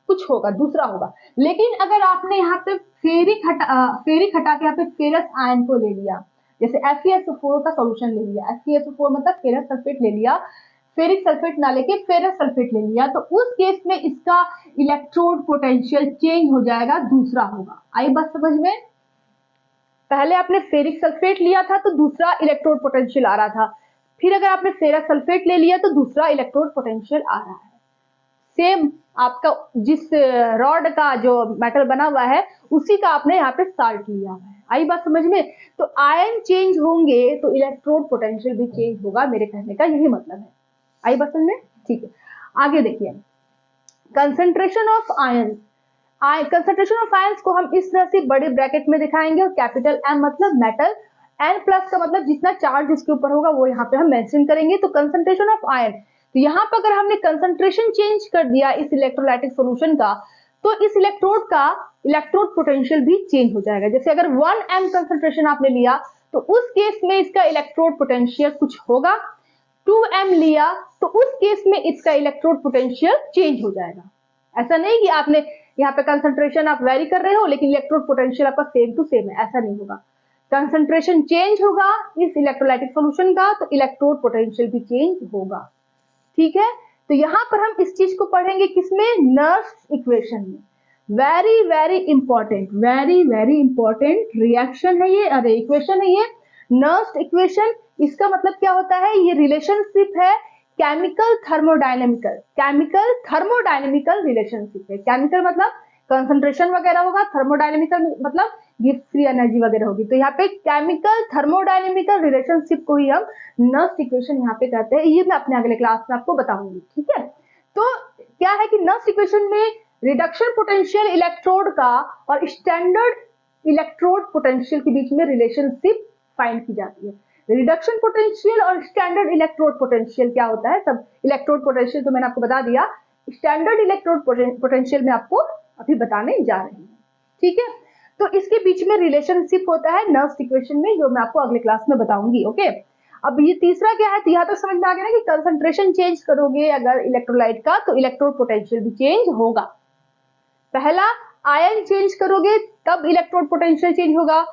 कुछ होगा, दूसरा होगा। लेकिन अगर आपने यहाँ पे फेरिक हटा के यहाँ पे फेरस आयन को ले लिया, जैसे FeSO4 का सॉल्यूशन ले लिया, FeSO4 मतलब फेरस सल्फेट ले लिया, फेरिक सल्फेट ना लेके फेरस सल्फेट ले लिया, तो उस केस में इसका इलेक्ट्रोड पोटेंशियल चेंज हो जाएगा, दूसरा होगा। आई बात समझ में? पहले आपने फेरिक सल्फेट लिया था तो दूसरा इलेक्ट्रोड पोटेंशियल आ रहा था, फिर अगर आपने फेरस सल्फेट ले लिया तो दूसरा इलेक्ट्रोड पोटेंशियल आ रहा है। सेम आपका जिस रॉड का जो मेटल बना हुआ है उसी का आपने यहाँ पे साल्ट लिया हुआ है। आई बात समझ में? तो आयन चेंज होंगे तो इलेक्ट्रोड पोटेंशियल भी चेंज होगा, मेरे कहने का यही मतलब है। आई बात समझ में? ठीक है, आगे देखिए concentration of ion. Concentration of ions को हम इस तरह से बड़े ब्रैकेट में दिखाएंगे, और कैपिटल M मतलब मेटल, N+ का मतलब जितना चार्ज इसके ऊपर होगा वो यहाँ पे हम मेंशन करेंगे। तो कंसंट्रेशन ऑफ आयन, तो यहाँ पर अगर हमने कंसंट्रेशन चेंज कर दिया इस इलेक्ट्रोलाइटिक सॉल्यूशन का, तो इस इलेक्ट्रोड का इलेक्ट्रोड पोटेंशियल भी चेंज हो जाएगा। जैसे अगर 1 M कंसंट्रेशन आपने लिया तो उस केस में इसका इलेक्ट्रोड पोटेंशियल कुछ होगा, 2 M लिया तो उस केस में इसका इलेक्ट्रोड पोटेंशियल चेंज हो जाएगा। ऐसा नहीं कि आपने यहाँ पे कंसंट्रेशन आप वेरी कर रहे हो लेकिन इलेक्ट्रोड पोटेंशियल आपका सेम टू सेम है, ऐसा नहीं होगा। कंसंट्रेशन चेंज होगा इस इलेक्ट्रोलाइटिक सॉल्यूशन का तो इलेक्ट्रोड पोटेंशियल भी चेंज होगा, ठीक है। तो यहाँ पर हम इस चीज को पढ़ेंगे किसमें? नर्स इक्वेशन में। Very very important, very very important reaction है ये, अरे इक्वेशन है ये, नर्स इक्वेशन। इसका मतलब क्या होता है? ये रिलेशनशिप है chemical thermodynamical, chemical thermodynamical relationship है। केमिकल मतलब कंसंट्रेशन वगैरह होगा, थर्मोडायनेमिकल मतलब गिफ्ट फ्री एनर्जी वगैरह होगी। तो यहाँ पे केमिकल थर्मोडायनेमिकल रिलेशनशिप को ही हम नर्स इक्वेशन यहाँ पे कहते हैं। ये मैं अपने अगले क्लास में आपको बताऊंगी, ठीक है। तो क्या है कि नर्स इक्वेशन में रिडक्शन पोटेंशियल इलेक्ट्रोड का और स्टैंडर्ड इलेक्ट्रोड पोटेंशियल के बीच में रिलेशनशिप फाइंड की जाती है। रिडक्शन पोटेंशियल और स्टैंडर्ड इलेक्ट्रोड पोटेंशियल क्या होता है? सब इलेक्ट्रोड पोटेंशियल तो मैंने आपको बता दिया, स्टैंडर्ड इलेक्ट्रोड पोटेंशियल में आपको अभी बताने जा रही हूँ, ठीक है। तो इसके बीच में रिलेशनशिप होता है नर्स इक्वेशन में, जो मैं आपको अगले क्लास में बताऊंगी, ओके। अब ये तीसरा क्या है? यहाँ तक समझ में आ गया ना कि कंसंट्रेशन चेंज करोगे अगर इलेक्ट्रोलाइट का तो इलेक्ट्रोड पोटेंशियल भी चेंज होगा। पहला आयन चेंज करोगे तब इलेक्ट्रोड पोटेंशियल चेंज होगा,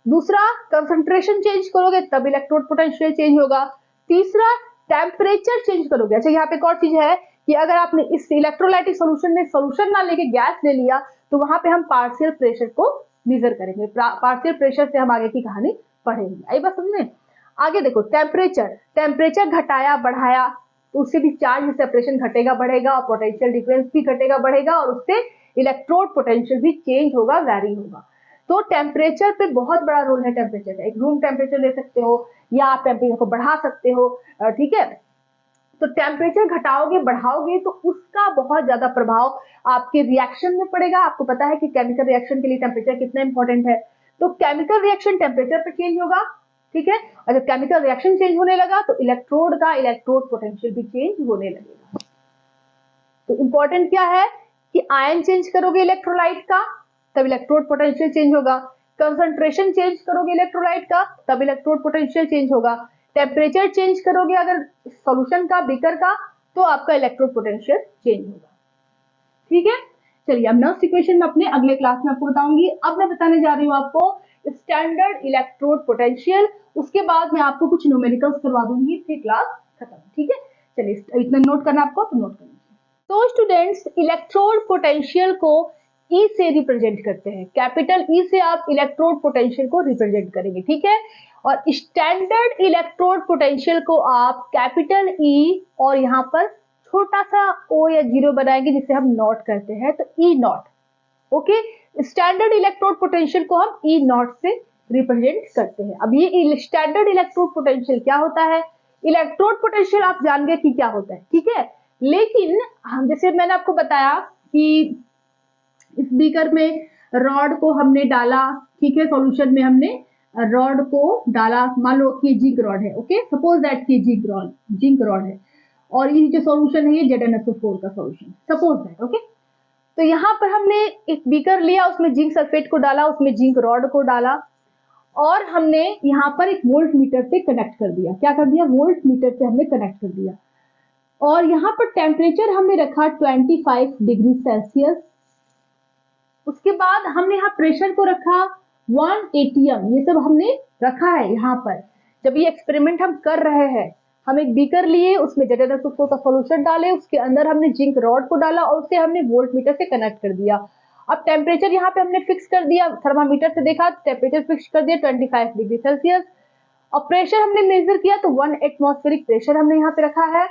दूसरा कंसंट्रेशन चेंज करोगे तब इलेक्ट्रोड पोटेंशियल चेंज होगा, तीसरा टेम्परेचर चेंज करोगे। अच्छा यहाँ पे एक और चीज है कि अगर आपने इस इलेक्ट्रोलाइटिक सॉल्यूशन में सॉल्यूशन ना लेके गैस ले लिया तो वहां पे हम पार्शियल प्रेशर को मेजर करेंगे, पार्शियल प्रेशर से हम आगे की कहानी पढ़ेंगे। आई बात समझ में? आगे देखो टेम्परेचर, टेम्परेचर घटाया बढ़ाया तो उससे भी चार्ज सेपरेशन घटेगा बढ़ेगा और पोटेंशियल डिफरेंस भी घटेगा बढ़ेगा और उससे इलेक्ट्रोड पोटेंशियल भी चेंज होगा, वैरी होगा। तो टेम्परेचर पे बहुत बड़ा रोल है टेम्परेचर का। एक रूम टेम्परेचर ले सकते हो या आप टेम्परेचर को बढ़ा सकते हो, ठीक है। तो टेम्परेचर घटाओगे बढ़ाओगे तो उसका बहुत ज्यादा प्रभाव आपके रिएक्शन में पड़ेगा। आपको पता है कि केमिकल रिएक्शन के लिए टेम्परेचर कितना इंपॉर्टेंट है। तो केमिकल रिएक्शन टेम्परेचर पे चेंज होगा, ठीक है। और जब केमिकल रिएक्शन चेंज होने लगा तो इलेक्ट्रोड का इलेक्ट्रोड पोटेंशियल भी चेंज होने लगेगा। तो इंपॉर्टेंट क्या है कि आयन चेंज करोगे इलेक्ट्रोलाइट का तब इलेक्ट्रोड पोटेंशियल चेंज होगा, कंसंट्रेशन चेंज करोगे इलेक्ट्रोलाइट का तब इलेक्ट्रोड पोटेंशियल चेंज होगा, टेम्परेचर चेंज करोगे अगर सॉल्यूशन का बीकर का तो आपका इलेक्ट्रोड पोटेंशियल चेंज होगा, ठीक है। चलिए अब नर्स इक्वेशन में अपने अगले क्लास में आपको बताऊंगी। अब मैं बताने जा रही हूँ आपको स्टैंडर्ड इलेक्ट्रोड पोटेंशियल, उसके बाद मैं आपको कुछ न्यूमेरिकल्स करवा दूंगी, फिर क्लास खत्म, ठीक है। चलिए इतना नोट करना आपको तो नोट करना। तो स्टूडेंट्स इलेक्ट्रोड पोटेंशियल को ई से रिप्रेजेंट करते हैं, कैपिटल ई से आप इलेक्ट्रोड पोटेंशियल को रिप्रेजेंट करेंगे, ठीक है। और स्टैंडर्ड इलेक्ट्रोड पोटेंशियल को आप कैपिटल ई और यहाँ पर छोटा सा ओ या जीरो बनाएंगे जिसे हम नॉट करते हैं, तो E naught, okay. Standard electrode potential को हम ई नॉट से रिप्रेजेंट करते हैं। अब ये स्टैंडर्ड इलेक्ट्रोड पोटेंशियल क्या होता है? इलेक्ट्रोड पोटेंशियल आप जान गए कि क्या होता है, ठीक है। लेकिन हम जैसे मैंने आपको बताया कि इस बीकर में रॉड को हमने डाला, ठीक है, सॉल्यूशन में हमने रॉड को डाला, मान लो कि जिंक रॉड है, ओके, सपोज दैट कि जिंक रॉड है और ये जो सॉल्यूशन है ये ZnSO4 का सॉल्यूशन, सपोज दैट, ओके। तो यहाँ पर हमने एक बीकर लिया, उसमें जिंक सल्फेट को डाला, उसमें जिंक रॉड को डाला और हमने यहाँ पर एक वोल्ट मीटर से कनेक्ट कर दिया। क्या कर दिया? वोल्ट मीटर से हमने कनेक्ट कर दिया। और यहाँ पर टेम्परेचर हमने रखा 25 डिग्री सेल्सियस। उसके बाद हमने यहाँ प्रेशर को रखा 1 atm, ये सब हमने रखा है यहाँ पर। जब ये एक्सपेरिमेंट हम कर रहे हैं, हम एक बीकर लिए, उसमें ZnSO4 का सॉल्यूशन डाले, उसके अंदर हमने जिंक रॉड को डाला और उसे हमने वोल्ट मीटर से कनेक्ट कर दिया। अब टेम्परेचर यहाँ पे हमने फिक्स कर दिया, थर्मामीटर से देखा, टेम्परेचर फिक्स कर दिया 25 डिग्री सेल्सियस। और प्रेशर हमने मेजर किया तो 1 एटमॉस्फेरिक प्रेशर हमने यहाँ पे रखा है।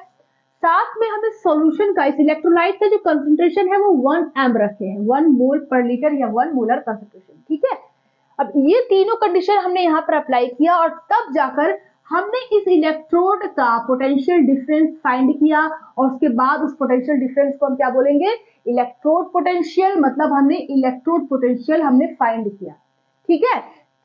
साथ में हमें सॉल्यूशन का, इस इलेक्ट्रोलाइट का जो कंसंट्रेशन है वो 1 m रखे हैं, 1 मोल पर लीटर या 1 मोलर कंसंट्रेशन, ठीक है। अब ये तीनों कंडीशन हमने यहाँ पर अप्लाई किया और तब जाकर हमने इस इलेक्ट्रोड का पोटेंशियल डिफरेंस फाइंड किया और उसके बाद उस पोटेंशियल डिफरेंस को हम क्या बोलेंगे? Electrode potential. मतलब हमने इलेक्ट्रोड पोटेंशियल हमने फाइंड किया, ठीक है।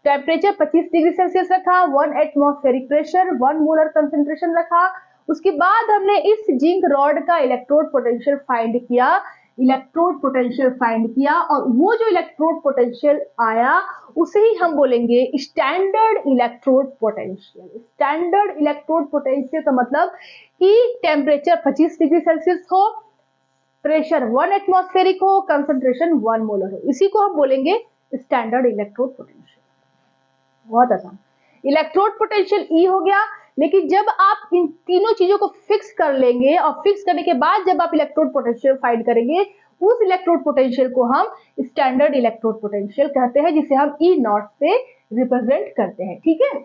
टेम्परेचर 25 डिग्री सेल्सियस रखा, 1 एटमॉस्फेरिक प्रेशर, 1 मोलर कंसंट्रेशन रखा। उसके बाद हमने इस जिंक रॉड का इलेक्ट्रोड पोटेंशियल फाइंड किया, और वो जो इलेक्ट्रोड पोटेंशियल आया उसे ही हम बोलेंगे standard electrode potential. Standard electrode potential का मतलब कि टेम्परेचर 25 डिग्री सेल्सियस हो, प्रेशर 1 एटमॉस्फेरिक हो, कंसंट्रेशन 1 मोलर हो, इसी को हम बोलेंगे स्टैंडर्ड इलेक्ट्रोड पोटेंशियल। बहुत आसान। इलेक्ट्रोड पोटेंशियल ई हो गया। लेकिन जब आप इन तीनों चीजों को फिक्स कर लेंगे और फिक्स करने के बाद जब आप इलेक्ट्रोड पोटेंशियल फाइंड करेंगे, उस इलेक्ट्रोड पोटेंशियल को हम स्टैंडर्ड इलेक्ट्रोड पोटेंशियल कहते हैं, जिसे हम ई नॉट से रिप्रेजेंट करते हैं, ठीक है।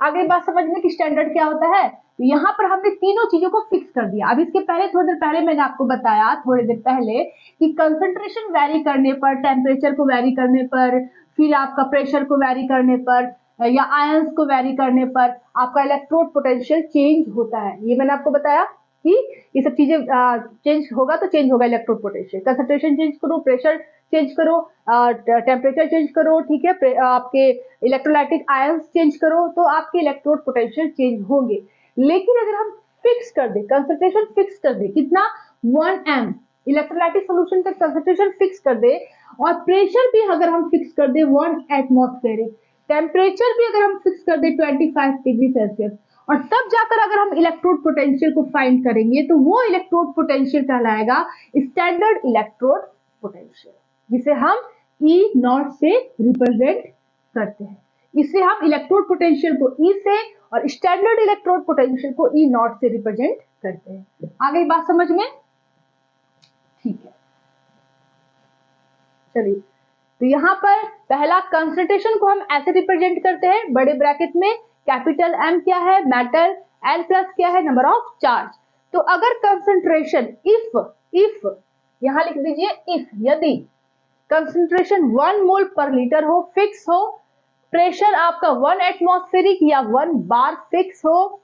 आगे बात समझ में कि स्टैंडर्ड क्या होता है। तो यहाँ पर हमने तीनों चीजों को फिक्स कर दिया। अब इसके पहले, थोड़ी देर पहले मैंने आपको बताया, थोड़ी देर पहले, कि कंसंट्रेशन वैरी करने पर, टेम्परेचर को वैरी करने पर, फिर आपका प्रेशर को वैरी करने पर या आयंस को वैरी करने पर आपका इलेक्ट्रोड पोटेंशियल चेंज होता है। ये मैंने आपको बताया कि ये सब चीजें चेंज होगा तो चेंज होगा इलेक्ट्रोड पोटेंशियल। कंसंट्रेशन चेंज करो, प्रेशर चेंज करो, टेम्परेचर चेंज करो, ठीक है, आपके इलेक्ट्रोलाइटिक आयंस चेंज करो तो आपके इलेक्ट्रोड पोटेंशियल चेंज होंगे। लेकिन अगर हम फिक्स कर दे, कंसंट्रेशन फिक्स कर दे, कितना? 1 m, इलेक्ट्रोलाइटिक सोल्यूशन का कंसंट्रेशन फिक्स कर दे और प्रेशर भी अगर हम फिक्स कर दे 1 एटमॉस्फेरिक, टेम्परेचर भी अगर हम फिक्स कर दे 25 डिग्री सेल्सियस, और तब जाकर अगर हम इलेक्ट्रोड पोटेंशियल को फाइंड करेंगे तो वो इलेक्ट्रोड पोटेंशियल कहलाएगा स्टैंडर्ड इलेक्ट्रोड पोटेंशियल, जिसे हम ई नॉट से रिप्रेजेंट करते हैं। इससे हम इलेक्ट्रोड पोटेंशियल को ई से और स्टैंडर्ड इलेक्ट्रोड पोटेंशियल को ई नॉट से रिप्रेजेंट करते हैं। आगे बात समझ में? ठीक है, चलिए। तो यहाँ पर पहला कंसंट्रेशन को हम ऐसे रिप्रेजेंट करते हैं, बड़े ब्रैकेट में कैपिटल M क्या है? मैटर, L प्लस क्या है? Number of charge. तो अगर कंसंट्रेशन इफ यहाँ लिख दीजिए, इफ, यदि कंसंट्रेशन 1 मोल पर लीटर हो, फिक्स हो, प्रेशर आपका 1 एटमॉस्फेरिक या 1 बार फिक्स हो,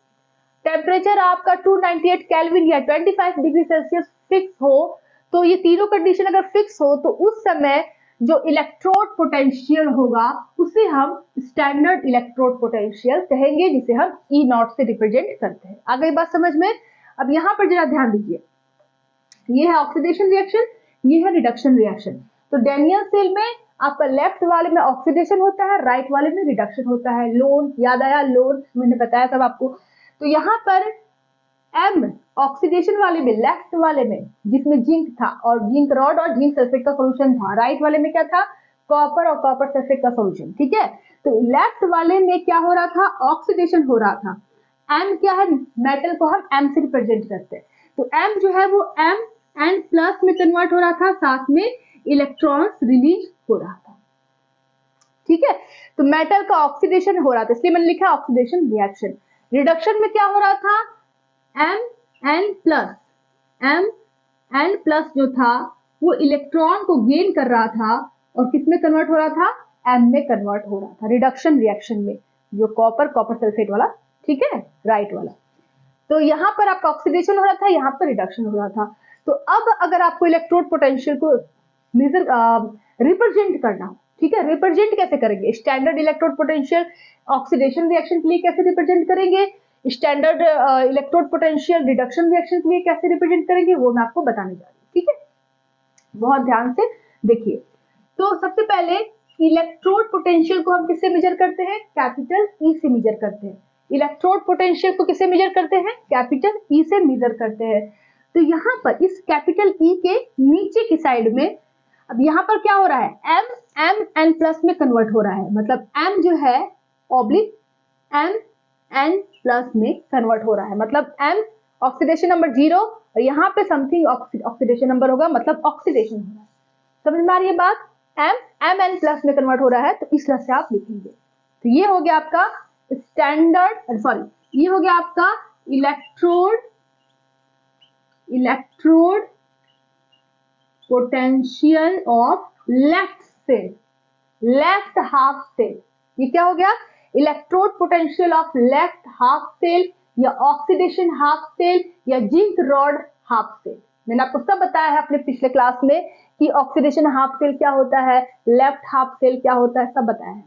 टेम्परेचर आपका 298 केल्विन या 25 डिग्री सेल्सियस फिक्स हो, तो ये तीनों कंडीशन अगर फिक्स हो तो उस समय जो इलेक्ट्रोड पोटेंशियल होगा उसे हम स्टैंडर्ड इलेक्ट्रोड पोटेंशियल कहेंगे, जिसे हम ई नॉट से रिप्रेजेंट करते हैं। आ गई बात समझ में? अब यहाँ पर जरा ध्यान दीजिए, ये है ऑक्सीडेशन रिएक्शन, ये है रिडक्शन रिएक्शन। तो डैनियल सेल में आपका लेफ्ट वाले में ऑक्सीडेशन होता है, राइट वाले में रिडक्शन होता है। लोन याद आया? लोन मैंने बताया सब आपको। तो यहाँ पर M ऑक्सीडेशन वाले में, लेफ्ट वाले में जिसमें जिंक था और जिंक रॉड और जिंक सल्फेट का सॉल्यूशन था, राइट वाले में क्या था? कॉपर और कॉपर सल्फेट का सॉल्यूशन, ठीक है। तो लेफ्ट वाले में क्या हो रहा था? ऑक्सीडेशन हो रहा था। M क्या है? मेटल को हम M से रिप्रेजेंट करते हैं। तो M जो है वो Mn+ में कन्वर्ट हो रहा था, साथ में इलेक्ट्रॉन्स रिलीज हो रहा था। ठीक है, तो मेटल का ऑक्सीडेशन हो रहा था, इसलिए मैंने लिखा ऑक्सीडेशन रिएक्शन। रिडक्शन में क्या हो रहा था, Mn+ जो था वो इलेक्ट्रॉन को गेन कर रहा था और किस में कन्वर्ट हो रहा था, M में कन्वर्ट हो रहा था रिडक्शन रिएक्शन में, जो कॉपर सल्फेट वाला, ठीक है, राइट वाला। तो यहाँ पर आपका ऑक्सीडेशन हो रहा था, यहाँ पर रिडक्शन हो रहा था। तो अब अगर आपको इलेक्ट्रोड पोटेंशियल को मेजर रिप्रेजेंट करना हो, ठीक है, रिप्रेजेंट कैसे करेंगे, standard electrode potential oxidation reaction के लिए कैसे रिप्रेजेंट करेंगे, standard electrode potential reduction reaction के लिए कैसे रिप्रेजेंट करेंगे, वो मैं आपको बताने जा रही हूँ। ठीक है, बहुत ध्यान से देखिए। तो सबसे पहले इलेक्ट्रोड पोटेंशियल को हम किससे मेजर करते हैं, कैपिटल ई से मेजर करते हैं। इलेक्ट्रोड पोटेंशियल को किससे मेजर करते हैं, कैपिटल ई से मेजर करते हैं। तो यहाँ पर इस कैपिटल ई के नीचे की साइड में अब यहाँ पर क्या हो रहा है, Mn+ में कन्वर्ट हो रहा है, मतलब M जो है ऑब्लिक Mn+ में कन्वर्ट हो रहा है, मतलब M ऑक्सीडेशन नंबर 0 और यहाँ पे समथिंग ऑक्सीडेशन नंबर होगा, मतलब ऑक्सीडेशन हो रहा है। समझ में आ रही है बात, Mn+ में कन्वर्ट हो रहा है, तो इस तरह से आप लिखेंगे। तो ये हो गया आपका स्टैंडर्ड, सॉरी, ये हो गया आपका electrode potential of left half cell. ये क्या हो गया, electrode potential of left half cell या ऑक्सीडेशन हाफ सेल या जिंक रॉड हाफ सेल। मैंने आपको सब बताया है अपने पिछले क्लास में कि ऑक्सीडेशन हाफ सेल क्या होता है, लेफ्ट हाफ सेल क्या होता है, सब बताया है।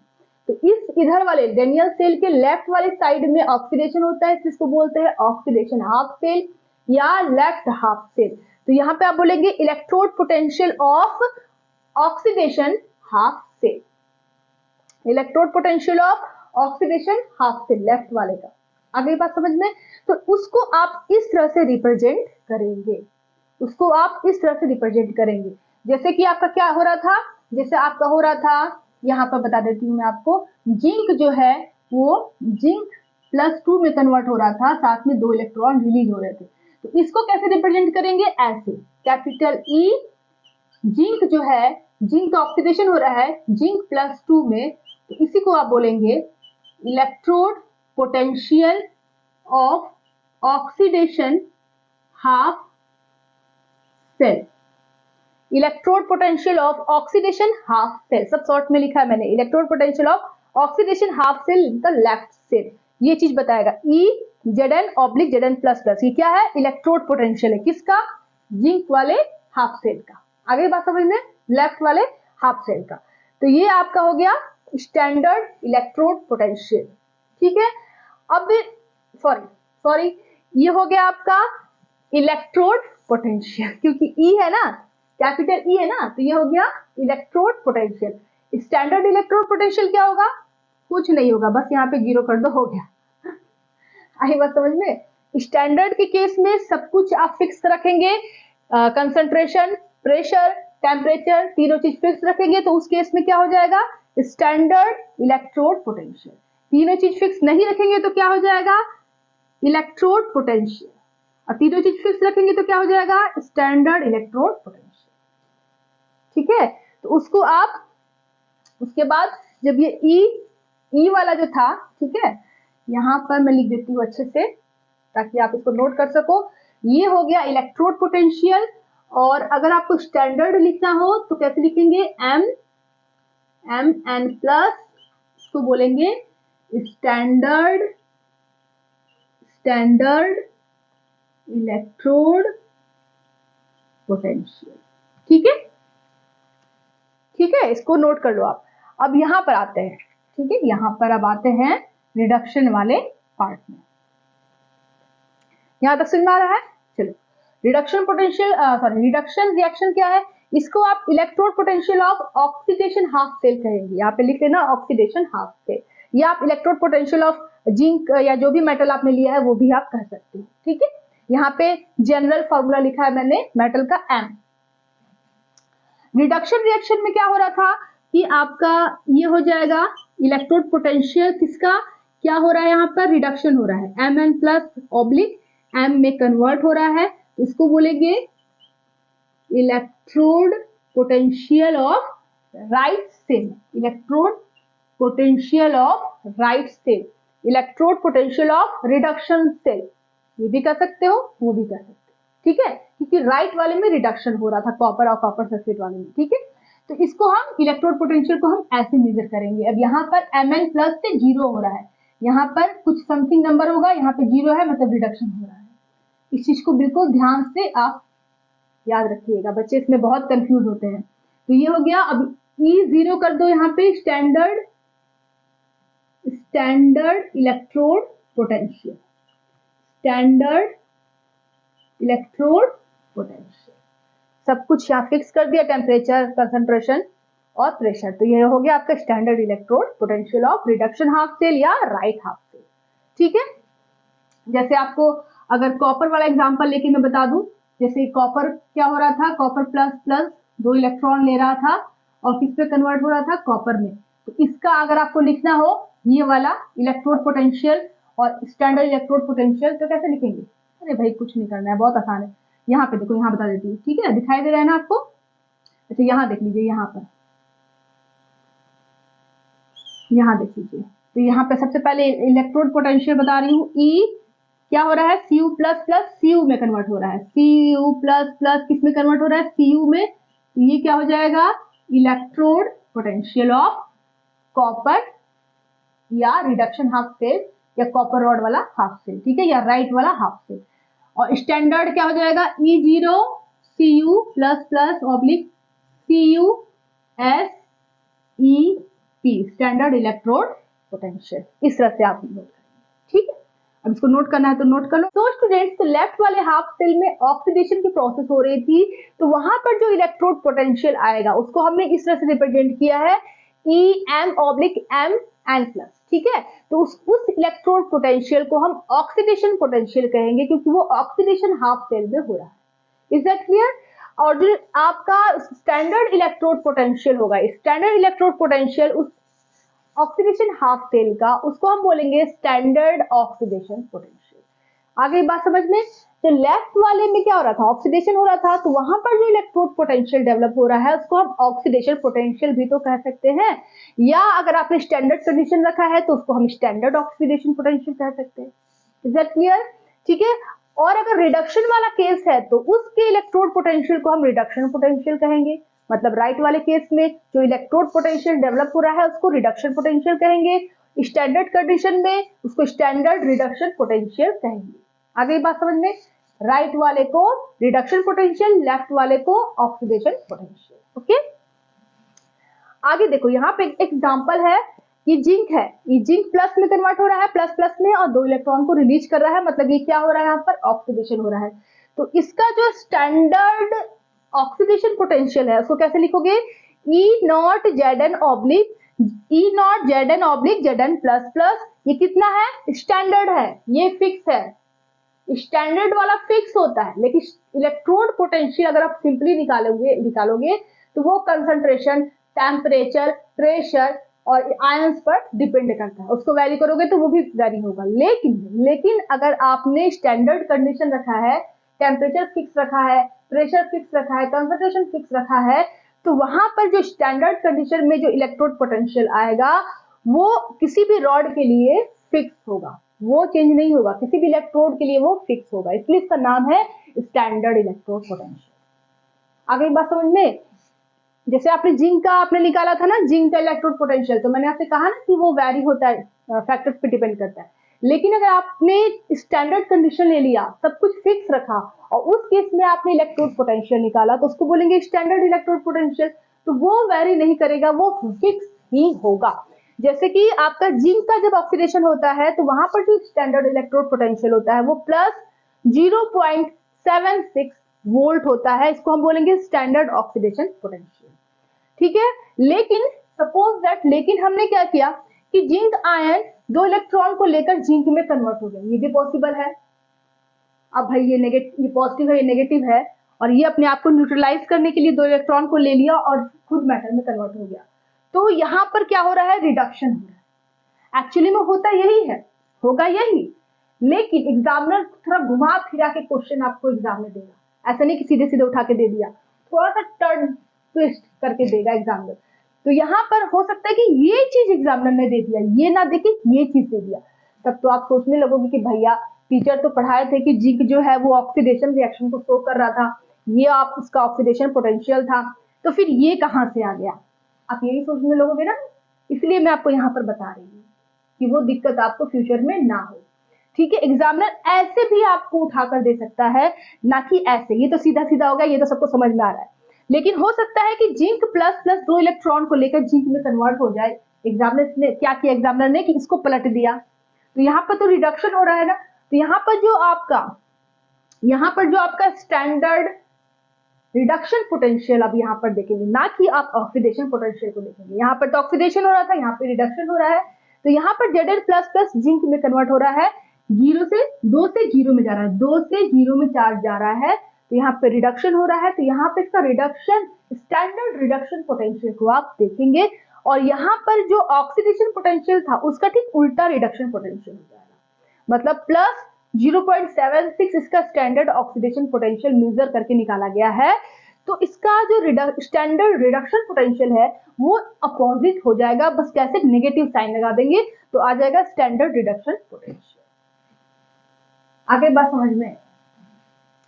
तो इस इधर वाले डेनियल सेल के लेफ्ट वाले साइड में ऑक्सीडेशन होता है, जिसको बोलते हैं ऑक्सीडेशन हाफ सेल या लेफ्ट हाफ सेल। तो यहाँ पे आप बोलेंगे electrode potential of oxidation half cell, electrode potential of oxidation half cell left वाले का। आगे बात समझ में, तो उसको आप इस तरह से रिप्रेजेंट करेंगे, उसको आप इस तरह से रिप्रेजेंट करेंगे। जैसे कि आपका क्या हो रहा था, जैसे आपका हो रहा था, यहाँ पर बता देती हूँ मैं आपको, जिंक जो है वो Zn+2 में कन्वर्ट हो रहा था, साथ में 2 इलेक्ट्रॉन रिलीज हो रहे थे। तो इसको कैसे रिप्रेजेंट करेंगे, ऐसे कैपिटल ई, जिंक जो है, जिंक का ऑक्सीडेशन हो रहा है Zn+2 में, तो इसी को आप बोलेंगे electrode potential of oxidation half cell, electrode potential of oxidation half cell, सब शॉर्ट में लिखा है मैंने, electrode potential of oxidation half cell the left cell, ये चीज बताएगा। Zn/Zn++, ये क्या है, इलेक्ट्रोड पोटेंशियल है, किसका, जिंक वाले हाफ सेल का। आगे बात समझ में, लेफ्ट वाले हाफ सेल का। तो ये आपका हो गया स्टैंडर्ड इलेक्ट्रोड पोटेंशियल। ठीक है, अब सॉरी ये हो गया आपका इलेक्ट्रोड पोटेंशियल, क्योंकि ई है ना, कैपिटल ई है ना, तो ये हो गया electrode potential. Standard electrode potential क्या होगा, कुछ नहीं होगा, बस यहाँ पे 0 कर दो, हो गया। आई बात समझ में, स्टैंडर्ड के केस में सब कुछ आप फिक्स रखेंगे, कंसंट्रेशन, प्रेशर, टेम्परेचर, तीनों चीज फिक्स रखेंगे, तो उस केस में क्या हो जाएगा, स्टैंडर्ड इलेक्ट्रोड पोटेंशियल। तीनों चीज फिक्स नहीं रखेंगे तो क्या हो जाएगा, इलेक्ट्रोड पोटेंशियल, और तीनों चीज फिक्स रखेंगे तो क्या हो जाएगा, स्टैंडर्ड इलेक्ट्रोड पोटेंशियल। ठीक है, तो उसको आप, उसके बाद जब ये ई वाला जो था, ठीक है, यहाँ पर मैं लिख देती हूँ अच्छे से ताकि आप इसको नोट कर सको। ये हो गया इलेक्ट्रोड पोटेंशियल, और अगर आपको स्टैंडर्ड लिखना हो तो कैसे लिखेंगे, Mn+, इसको बोलेंगे स्टैंडर्ड इलेक्ट्रोड पोटेंशियल। ठीक है, ठीक है, इसको नोट कर लो आप। अब यहां पर आते हैं, ठीक है, यहां पर अब आते हैं रिडक्शन वाले पार्ट में। यहां तक समझ में आ रहा है, चलो। Reduction potential, sorry, reduction reaction क्या है, इसको आप electrode potential of oxidation half cell कहेंगे। यहाँ पे लिख लेना ऑक्सीडेशन हाफ सेल, या आप इलेक्ट्रोड पोटेंशियल ऑफ जिंक या जो भी मेटल आपने लिया है वो भी आप कह सकते हैं। ठीक है, यहाँ पे जनरल फॉर्मूला लिखा है मैंने मेटल का M। रिडक्शन रिएक्शन में क्या हो रहा था कि आपका ये हो जाएगा इलेक्ट्रोड पोटेंशियल, किसका क्या हो रहा है, यहाँ पर रिडक्शन हो रहा है, Mn+ ऑब्लिक M में कन्वर्ट हो रहा है, इसको बोलेंगे electrode potential of right cell, electrode potential of right cell, electrode potential of reduction cell, ये भी कर सकते हो, वो भी कर सकते हो, ठीक है, क्योंकि राइट वाले में रिडक्शन हो रहा था कॉपर और कॉपर सल्फेट वाले में, ठीक है। तो इसको हम इलेक्ट्रोड पोटेंशियल को हम ऐसे मेजर करेंगे। अब यहाँ पर Mn प्लस से 0 हो रहा है, यहाँ पर कुछ समथिंग नंबर होगा, यहाँ पे 0 है मतलब रिडक्शन हो रहा है। इस चीज को बिल्कुल ध्यान से आप याद रखिएगा, बच्चे इसमें बहुत कंफ्यूज होते हैं। तो ये हो गया। अब E0 कर दो यहाँ पे, standard electrode potential, standard electrode potential, सब कुछ यहाँ फिक्स कर दिया, टेम्परेचर, कंसंट्रेशन और प्रेशर। तो ये हो गया आपका standard electrode potential of reduction half cell या राइट हाफ सेल, ठीक है। जैसे आपको अगर कॉपर वाला एग्जांपल लेके मैं बता दूं, जैसे कॉपर क्या हो रहा था, कॉपर प्लस प्लस 2 इलेक्ट्रॉन ले रहा था और किस पे कन्वर्ट हो रहा था, कॉपर में। तो इसका अगर आपको लिखना हो ये वाला इलेक्ट्रोड पोटेंशियल और स्टैंडर्ड इलेक्ट्रोड पोटेंशियल, तो कैसे लिखेंगे? अरे भाई कुछ नहीं करना है, बहुत आसान है। यहाँ पे देखो, यहाँ बता देती हूँ, ठीक है, दिखाई दे रहा है ना आपको? अच्छा यहाँ देख लीजिए, यहाँ पर, यहाँ देख लीजिए। तो यहाँ पे सबसे पहले इलेक्ट्रोड पोटेंशियल बता रही हूँ, ई क्या हो रहा है, Cu प्लस प्लस Cu में कन्वर्ट हो रहा है, Cu प्लस प्लस किस में कन्वर्ट हो रहा है, Cu में। तो ये क्या हो जाएगा, इलेक्ट्रोड पोटेंशियल ऑफ कॉपर या रिडक्शन हाफ सेल या कॉपर रॉड वाला हाफ सेल, ठीक है, या राइट वाला हाफ सेल। और स्टैंडर्ड क्या हो जाएगा, E0 Cu plus plus oblique Cu S E P, standard electrode potential. इस तरह से आप नोट करेंगे, ठीक है। अब इसको नोट करना है तो नोट कर लो। तो स्टूडेंट्स, तो लेफ्ट वाले हाफ सेल में ऑक्सीडेशन की प्रोसेस हो रही थी, तो वहां पर जो इलेक्ट्रोड पोटेंशियल आएगा उसको हमने इस तरह से रिप्रेजेंट किया है, EM oblique M N plus, ठीक है। तो उस इलेक्ट्रोड पोटेंशियल को हम ऑक्सीडेशन पोटेंशियल कहेंगे, क्योंकि वो ऑक्सीडेशन हाफ सेल में हो रहा है। Is that clear? और जो आपका स्टैंडर्ड इलेक्ट्रोड पोटेंशियल होगा, स्टैंडर्ड इलेक्ट्रोड पोटेंशियल उस ऑक्सीडेशन हाफ सेल का, उसको हम बोलेंगे स्टैंडर्ड ऑक्सीडेशन पोटेंशियल। आगे बात समझ में? तो लेफ्ट वाले में क्या हो रहा था, ऑक्सीडेशन हो रहा था, तो वहां पर जो इलेक्ट्रोड पोटेंशियल डेवलप हो रहा है उसको हम ऑक्सीडेशन पोटेंशियल भी तो कह सकते हैं, या अगर आपने स्टैंडर्ड कंडीशन रखा है तो उसको हम स्टैंडर्ड ऑक्सीडेशन पोटेंशियल कह सकते हैं। Is that clear? ठीक है। और अगर रिडक्शन वाला केस है तो उसके इलेक्ट्रोड पोटेंशियल को हम रिडक्शन पोटेंशियल कहेंगे, मतलब राइट वाले केस में जो इलेक्ट्रोड पोटेंशियल डेवलप हो रहा है उसको रिडक्शन पोटेंशियल कहेंगे, स्टैंडर्ड कंडीशन में उसको स्टैंडर्ड रिडक्शन पोटेंशियल कहेंगे। आगे बात समझ में? राइट वाले को रिडक्शन पोटेंशियल, लेफ्ट वाले को ऑक्सीडेशन पोटेंशियल। ओके, आगे देखो, यहाँ पे एक एग्जांपल है, ये जिंक है, ये जिंक प्लस में कन्वर्ट हो रहा है, प्लस प्लस में, और 2 इलेक्ट्रॉन को रिलीज कर रहा है, मतलब ये क्या हो रहा है, यहाँ पर ऑक्सीडेशन हो रहा है। तो इसका जो स्टैंडर्ड ऑक्सीडेशन पोटेंशियल है उसको कैसे लिखोगे, E not Zn oblique Zn plus plus, ये कितना है, स्टैंडर्ड है, ये फिक्स है, स्टैंडर्ड वाला फिक्स होता है, लेकिन इलेक्ट्रोड पोटेंशियल अगर आप सिंपली निकालोगे तो वो कंसंट्रेशन, टेम्परेचर, प्रेशर और आयंस पर डिपेंड करता है, उसको वैरी करोगे तो वो भी वैरी होगा। लेकिन अगर आपने स्टैंडर्ड कंडीशन रखा है, टेम्परेचर फिक्स रखा है, प्रेशर फिक्स रखा है, कंसंट्रेशन फिक्स रखा है, तो वहां पर जो स्टैंडर्ड कंडीशन में जो इलेक्ट्रोड पोटेंशियल आएगा वो किसी भी रॉड के लिए फिक्स होगा, वो चेंज नहीं होगा, किसी भी इलेक्ट्रोड के लिए वो फिक्स होगा, इसलिए इसका नाम है स्टैंडर्ड इलेक्ट्रोड पोटेंशियल। आगे बात समझ में? जैसे आपने जिंक का आपने निकाला था ना, जिंक का इलेक्ट्रोड पोटेंशियल, तो मैंने आपसे कहा ना कि वो वैरी होता है, फैक्टर्स पे डिपेंड करता है। लेकिन अगर आपने स्टैंडर्ड कंडीशन ले लिया, सब कुछ फिक्स रखा, और उस केस में आपने इलेक्ट्रोड पोटेंशियल निकाला, तो उसको बोलेंगे स्टैंडर्ड इलेक्ट्रोड पोटेंशियल। तो वो वैरी नहीं करेगा, वो फिक्स ही होगा। जैसे कि आपका जिंक का जब ऑक्सीडेशन होता है तो वहां पर जो स्टैंडर्ड इलेक्ट्रोड पोटेंशियल होता है वो प्लस 0.76 वोल्ट होता है, इसको हम बोलेंगे स्टैंडर्ड ऑक्सीडेशन पोटेंशियल, ठीक है। लेकिन सपोज दैट, लेकिन हमने क्या किया कि जिंक आयन 2 इलेक्ट्रॉन को लेकर जिंक में कन्वर्ट हो गया, ये भी पॉसिबल है। अब भाई ये पॉजिटिव है, ये नेगेटिव है, और ये अपने आप को न्यूट्रलाइज करने के लिए 2 इलेक्ट्रॉन को ले लिया और खुद मेटल में कन्वर्ट हो गया। तो यहाँ पर क्या हो रहा है, रिडक्शन हो रहा है। एक्चुअली में होता यही है, होगा यही, लेकिन एग्जामिनर थोड़ा घुमा फिरा के क्वेश्चन आपको एग्जाम में देगा, ऐसा नहीं कि सीधे सीधे उठा के दे दिया, थोड़ा सा टर्न ट्विस्ट करके देगा एग्जामिनर। तो यहाँ पर हो सकता है कि ये चीज एग्जामिनर ने दे दिया, ये ना देके ये चीज दे दिया, तब तो आप सोचने लगोगे कि भैया टीचर तो पढ़ाए थे कि जिंक जो है वो ऑक्सीडेशन रिएक्शन को शो कर रहा था, ये आप उसका ऑक्सीडेशन पोटेंशियल था, तो फिर ये कहाँ से आ गया, आप यही सोचने लगोगे ना। इसलिए मैं आपको यहाँ पर बता रही हूँ कि वो दिक्कत आपको फ्यूचर में ना हो। ठीक है, एग्जामिनर ऐसे भी आपको उठाकर दे सकता है, ना कि ऐसे। ये तो सीधा सीधा हो गया, ये तो सबको समझ में आ रहा है। लेकिन हो सकता है कि जिंक प्लस प्लस 2 इलेक्ट्रॉन को लेकर जिंक में कन्वर्ट हो जाए। एग्जामिनर ने क्या किया, एग्जामिनर ने कि इसको पलट दिया, तो यहाँ पर तो रिडक्शन हो रहा है ना। तो यहाँ पर जो आपका स्टैंडर्ड रिडक्शन पोटेंशियल अब यहाँ पर देखेंगे, ना कि आप ऑक्सीडेशन पोटेंशियल को देखेंगे। यहाँ पर तो ऑक्सीडेशन हो रहा था, यहाँ पे रिडक्शन हो रहा है। तो यहाँ पर Zn प्लस प्लस जिंक में कन्वर्ट हो रहा है, 2 से 0 में जा रहा है, 2 से 0 में चार्ज जा रहा है, तो यहाँ पे रिडक्शन हो रहा है। तो यहाँ पे इसका रिडक्शन, स्टैंडर्ड रिडक्शन पोटेंशियल को आप देखेंगे, और यहाँ पर जो ऑक्सीडेशन पोटेंशियल था उसका ठीक उल्टा रिडक्शन पोटेंशियल हो जाएगा। मतलब प्लस 0.76 इसका स्टैंडर्ड ऑक्सीडेशन पोटेंशियल मेजर करके निकाला गया है। तो इसका जो स्टैंडर्ड रिडक्शन पोटेंशियल है वो अपोजिट हो जाएगा, बस कैसे, नेगेटिव साइन लगा देंगे तो आ जाएगा स्टैंडर्ड रिडक्शन पोटेंशियल। आगे बात समझ में,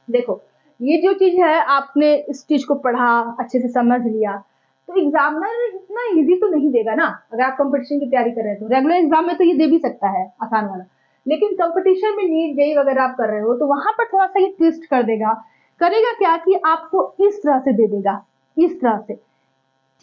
देखो ये जो चीज है आपने इस चीज को पढ़ा, अच्छे से समझ लिया, तो एग्जामिनर इतना इजी तो नहीं देगा ना। अगर आप कंपटीशन की तैयारी कर रहे हैं तो रेगुलर एग्जाम में तो ये दे भी सकता है आसान वाला, लेकिन कंपटीशन में नीट जेईई वगैरह आप कर रहे हो तो वहां पर थोड़ा सा ये ट्विस्ट कर देगा। करेगा क्या कि आपको इस तरह से दे देगा, इस तरह से,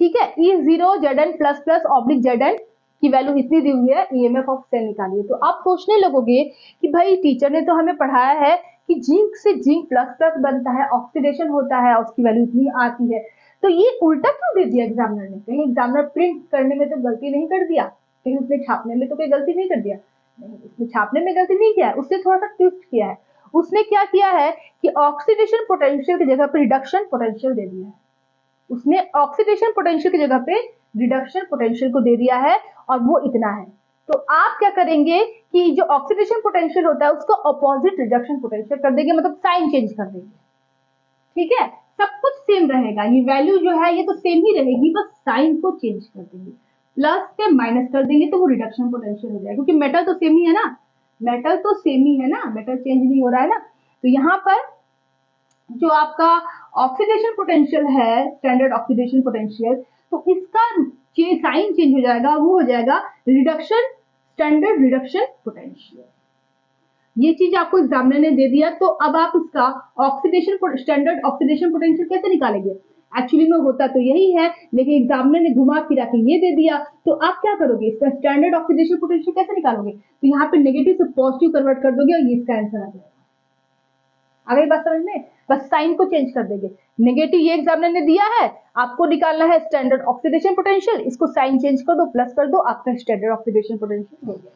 ठीक है, E0 Zn plus plus oblique Zn की वैल्यू इतनी दी हुई है, ईएमएफ ऑफ सेल निकालिए। तो आप सोचने लगोगे कि भाई टीचर ने तो हमें पढ़ाया है कि जिंक से जिंक प्लस प्लस बनता है, ऑक्सीडेशन होता है, उसकी वैल्यू इतनी आती है, तो ये उल्टा क्यों दे दिया एग्जामिनर ने? कहीं एग्जामिनर प्रिंट करने में तो गलती नहीं कर दिया, कहीं उसने छापने में तो कोई गलती नहीं कर दिया? नहीं, उसने छापने में गलती नहीं किया है, उसने थोड़ा सा ट्विस्ट किया है। उसने क्या किया है कि ऑक्सीडेशन पोटेंशियल की जगह पर रिडक्शन पोटेंशियल दे दिया है। उसने ऑक्सीडेशन पोटेंशियल की जगह पे रिडक्शन पोटेंशियल को दे दिया है, और वो इतना है। तो आप क्या करेंगे कि जो ऑक्सीडेशन पोटेंशियल होता है उसको अपोजिट रिडक्शन पोटेंशियल कर देंगे, मतलब साइन चेंज कर देंगे। ठीक है, सब कुछ सेम रहेगा, ये वैल्यू जो है ये तो सेम ही रहेगी, बस साइन को चेंज कर देंगे, प्लस से माइनस कर देंगे तो वो रिडक्शन पोटेंशियल हो जाएगा, क्योंकि मेटल तो सेम ही है ना, मेटल तो सेम ही है ना, मेटल चेंज नहीं हो रहा है ना। तो यहाँ पर जो आपका ऑक्सीडेशन पोटेंशियल है, स्टैंडर्ड ऑक्सीडेशन पोटेंशियल, तो इसका साइन चेंज हो जाएगा, वो हो जाएगा रिडक्शन, स्टैंडर्ड रिडक्शन पोटेंशियल। ये चीज आपको एग्जामिनर ने दे दिया, तो अब आप इसका ऑक्सीडेशन, स्टैंडर्ड ऑक्सीडेशन पोटेंशियल कैसे निकालेंगे? एक्चुअली में होता तो यही है, लेकिन एग्जामिनर ने घुमा फिरा के ये दे दिया, तो आप क्या करोगे, इसका स्टैंडर्ड ऑक्सीडेशन पोटेंशियल कैसे निकालोगे? तो यहाँ पे नेगेटिव से पॉजिटिव कन्वर्ट कर दोगे और ये इसका आंसर आ जाएगा। आगे बात समझ में, बस साइन को चेंज कर देंगे। नेगेटिव ये एग्जामिनर ने दिया है, आपको निकालना है स्टैंडर्ड ऑक्सीडेशन पोटेंशियल, इसको साइन चेंज कर दो, प्लस कर दो, आपका स्टैंडर्ड ऑक्सीडेशन पोटेंशियल हो गया।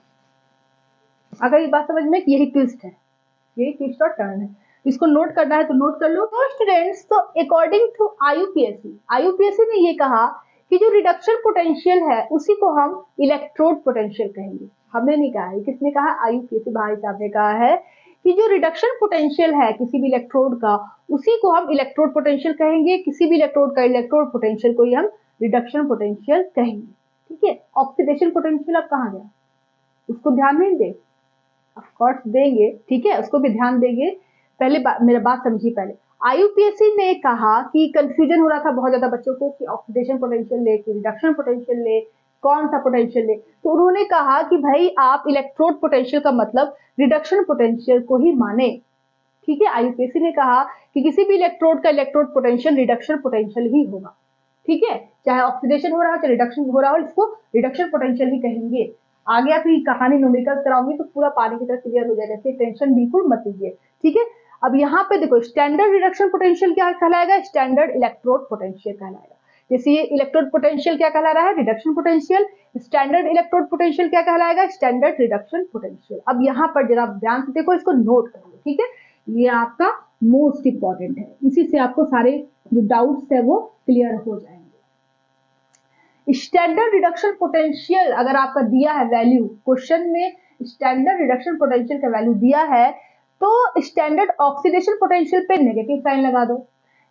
अगर ये बात समझ में, यही ट्विस्ट है, यही ट्विस्ट और टर्न है, इसको नोट करना है तो नोट कर लो। तो स्टूडेंट्स, तो अकॉर्डिंग टू आईयूपीएससी ने ये कहा कि जो रिडक्शन पोटेंशियल है उसी को हम इलेक्ट्रोड पोटेंशियल कहेंगे। हमने नहीं कहा, किसने कहा? आईयूपीएससी भाई साहब ने कहा है कि जो रिडक्शन पोटेंशियल है किसी भी इलेक्ट्रोड का, उसी को हम इलेक्ट्रोड पोटेंशियल कहेंगे, किसी भी इलेक्ट्रोड का इलेक्ट्रोड पोटेंशियल को ही हम रिडक्शन पोटेंशियल कहेंगे। ठीक है, ऑक्सीडेशन पोटेंशियल अब कहाँ गया? उसको ध्यान नहीं दे, ऑफ कोर्स देंगे, ठीक है, उसको भी ध्यान देंगे। पहले मेरा बात समझिए। पहले आईयूपीएससी ने कहा कि कंफ्यूजन हो रहा था बहुत ज्यादा बच्चों को कि ऑक्सीडेशन पोटेंशियल ले कि रिडक्शन पोटेंशियल ले, कौन सा पोटेंशियल ले, तो उन्होंने कहा कि भाई आप इलेक्ट्रोड पोटेंशियल का मतलब रिडक्शन पोटेंशियल को ही माने। ठीक है, आईयूपीएससी ने कहा कि किसी भी इलेक्ट्रोड का इलेक्ट्रोड पोटेंशियल रिडक्शन पोटेंशियल ही होगा। ठीक है, चाहे ऑक्सीडेशन हो रहा हो चाहे रिडक्शन हो रहा हो, इसको रिडक्शन पोटेंशियल ही कहेंगे। आगे आप ये कहानी न्यूमेरिकल्स कराऊंगी तो पूरा पानी की तरह क्लियर हो जाएगा, इसलिए टेंशन बिल्कुल मत लीजिए। ठीक है, अब यहाँ पे देखो स्टैंडर्ड रिडक्शन पोटेंशियल क्या कहलाएगा? स्टैंडर्ड इलेक्ट्रोड पोटेंशियल कहलाएगा। जैसे ये इलेक्ट्रोड पोटेंशियल क्या कहला रहा है? Reduction potential. Standard electrode potential क्या कहलाएगा? Standard reduction potential. अब यहाँ पर जरा ध्यान से देखो, इसको नोट कर लो। ठीक है, ये आपका मोस्ट इंपॉर्टेंट है, इसी से आपको सारे जो डाउट्स है वो क्लियर हो जाएंगे। स्टैंडर्ड रिडक्शन पोटेंशियल अगर आपका दिया है वैल्यू क्वेश्चन में, स्टैंडर्ड रिडक्शन पोटेंशियल का वैल्यू दिया है तो स्टैंडर्ड ऑक्सीडेशन पोटेंशियल पे नेगेटिव साइन लगा दो,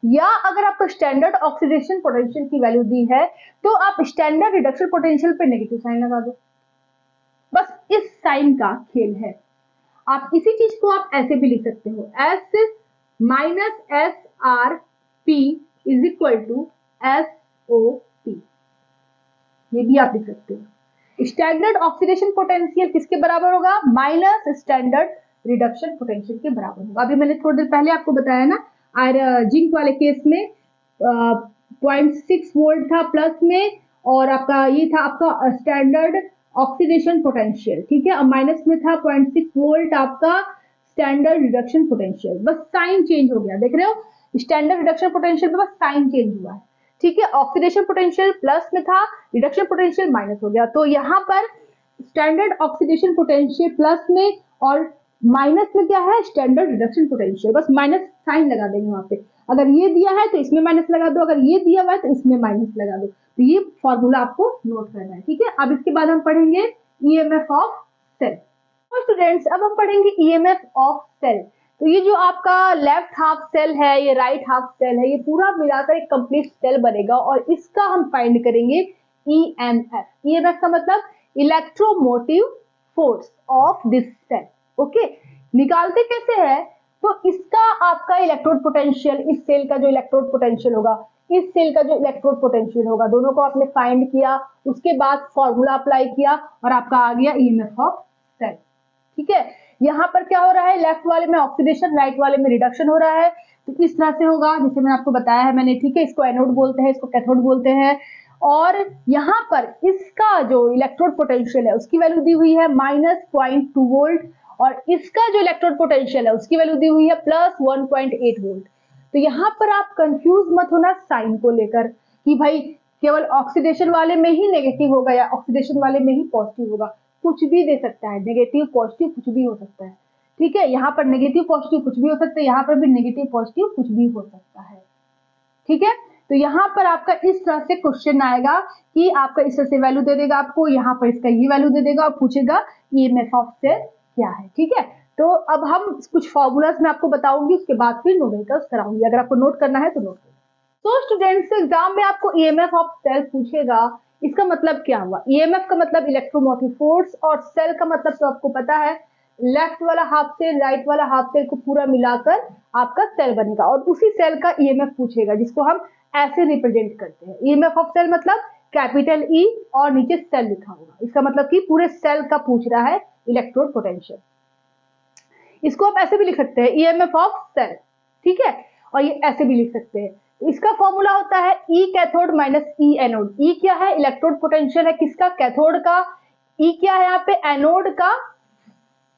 या अगर आपको स्टैंडर्ड ऑक्सीडेशन पोटेंशियल की वैल्यू दी है तो आप स्टैंडर्ड रिडक्शन पोटेंशियल पे नेगेटिव साइन लगा दो। बस इस साइन का खेल है। आप इसी चीज को आप ऐसे भी लिख सकते हो, S minus S R P is equal to S O P, ये भी आप लिख सकते हो। स्टैंडर्ड ऑक्सीडेशन पोटेंशियल किसके बराबर होगा? माइनस स्टैंडर्ड रिडक्शन पोटेंशियल के बराबर होगा। अभी मैंने थोड़ी देर पहले आपको बताया ना, जिंक वाले केस में 0.6 वोल्ट था प्लस में, और आपका ये था आपका स्टैंडर्ड ऑक्सीडेशन पोटेंशियल, ठीक है, और माइनस में था 0.6 वोल्ट आपका स्टैंडर्ड रिडक्शन पोटेंशियल। बस साइन चेंज हो गया, देख रहे हो, स्टैंडर्ड रिडक्शन पोटेंशियल में बस साइन चेंज हुआ है, ठीक है। ऑक्सीडेशन पोटेंशियल प्लस में था, रिडक्शन पोटेंशियल माइनस हो गया। तो यहाँ पर स्टैंडर्ड ऑक्सीडेशन पोटेंशियल प्लस में और माइनस में क्या है? Standard reduction potential. बस माइनस साइन लगा देंगे वहां पे, अगर ये दिया है तो इसमें माइनस लगा दो, अगर ये दिया हुआ है तो इसमें माइनस लगा दो। तो ये फॉर्मूला आपको नोट करना है, ठीक है। अब इसके बाद हम पढ़ेंगे ईएमएफ ऑफ सेल। तो स्टूडेंट्स अब हम पढ़ेंगे ईएमएफ ऑफ सेल। तो ये जो आपका लेफ्ट हाफ सेल है, ये राइट हाफ सेल है, ये पूरा मिलाकर एक कंप्लीट सेल बनेगा और इसका हम फाइंड करेंगे ईएमएफ। ईएमएफ का मतलब electromotive force of this cell, okay. निकालते कैसे है? तो इसका आपका इलेक्ट्रोड पोटेंशियल, इस सेल का जो इलेक्ट्रोड पोटेंशियल होगा, इस सेल का जो इलेक्ट्रोड पोटेंशियल होगा, दोनों को आपने फाइंड किया, उसके बाद फॉर्मूला अप्लाई किया और आपका आ गया ईएमएफ ऑफ सेल, ठीक है। यहाँ पर क्या हो रहा है? लेफ्ट वाले में ऑक्सीडेशन, राइट वाले में रिडक्शन हो रहा है। तो इस तरह से होगा जैसे मैंने आपको बताया है मैंने, ठीक है। इसको एनोड बोलते हैं, इसको कैथोड बोलते हैं। और यहाँ पर इसका जो इलेक्ट्रोड पोटेंशियल है उसकी वैल्यू दी हुई है -0.2 वोल्ट, और इसका जो इलेक्ट्रोड पोटेंशियल है उसकी वैल्यू दी हुई है +1.8 वोल्ट। तो यहाँ पर आप कंफ्यूज मत होना साइन को लेकर कि भाई केवल ऑक्सीडेशन वाले में ही नेगेटिव होगा या ऑक्सीडेशन वाले में ही पॉजिटिव होगा। कुछ भी दे सकता है, नेगेटिव पॉजिटिव कुछ भी हो सकता है, ठीक है। यहाँ पर नेगेटिव पॉजिटिव कुछ भी हो सकता है, यहाँ पर भी नेगेटिव पॉजिटिव कुछ भी हो सकता है, ठीक है। तो यहाँ पर आपका इस तरह से क्वेश्चन आएगा कि आपका इस तरह से वैल्यू दे देगा आपको, यहाँ पर इसका ये वैल्यू दे देगा और पूछेगा ईएमएफ ऑफ सेल क्या है, ठीक है। तो अब हम कुछ फॉर्मूलाज मैं आपको बताऊंगी, उसके बाद फिर न्यूमेरिकल्स कराऊंगी। अगर आपको नोट करना है तो नोट करो। तो स्टूडेंट्स एग्जाम में आपको ईएमएफ ऑफ सेल पूछेगा, इसका मतलब क्या हुआ? ईएमएफ का मतलब इलेक्ट्रोमोटिव फोर्स, और सेल का मतलब तो आपको पता है, लेफ्ट वाला हाफ सेल राइट वाला हाफ सेल को पूरा मिलाकर आपका सेल बनेगा, और उसी सेल का ईएमएफ पूछेगा जिसको हम ऐसे रिप्रेजेंट करते हैं। ईएमएफ ऑफ सेल मतलब कैपिटल ई और नीचे सेल लिखा होगा, इसका मतलब कि पूरे सेल का पूछ रहा है इलेक्ट्रोड पोटेंशियल। इसको आप ऐसे भी लिख सकते हैं ईएमएफ ऑफ सेल, ठीक है, और ये ऐसे भी लिख सकते हैं। तो इसका फॉर्मूला होता है ई कैथोड माइनस ई एनोड। ई क्या है? इलेक्ट्रोड पोटेंशियल है किसका? कैथोड का। ई क्या है? यहाँ पे एनोड का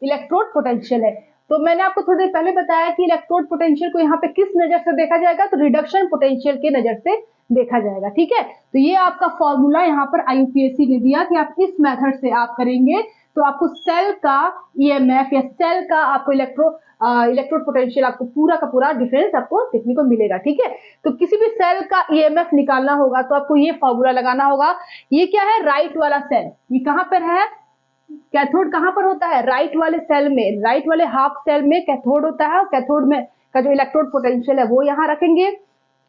इलेक्ट्रोड पोटेंशियल है। तो मैंने आपको थोड़ी देर पहले बताया कि इलेक्ट्रोड पोटेंशियल को यहाँ पे किस नजर से देखा जाएगा? तो रिडक्शन पोटेंशियल के नजर से देखा जाएगा, ठीक है। तो ये आपका फॉर्मूला यहाँ पर आईयूपीएससी ने दिया कि आप इस मेथड से आप करेंगे तो आपको सेल का ईएमएफ या सेल का आपको इलेक्ट्रोड पोटेंशियल आपको पूरा का पूरा डिफरेंस आपको देखने को मिलेगा, ठीक है। तो किसी भी सेल का ईएमएफ निकालना होगा तो आपको ये फॉर्मूला लगाना होगा। ये क्या है? राइट वाला सेल, ये कहां पर है? कैथोड कहां पर होता है? राइट वाले सेल में, राइट वाले हाफ सेल में कैथोड होता है, और कैथोड में का जो इलेक्ट्रोड पोटेंशियल है वो यहाँ रखेंगे।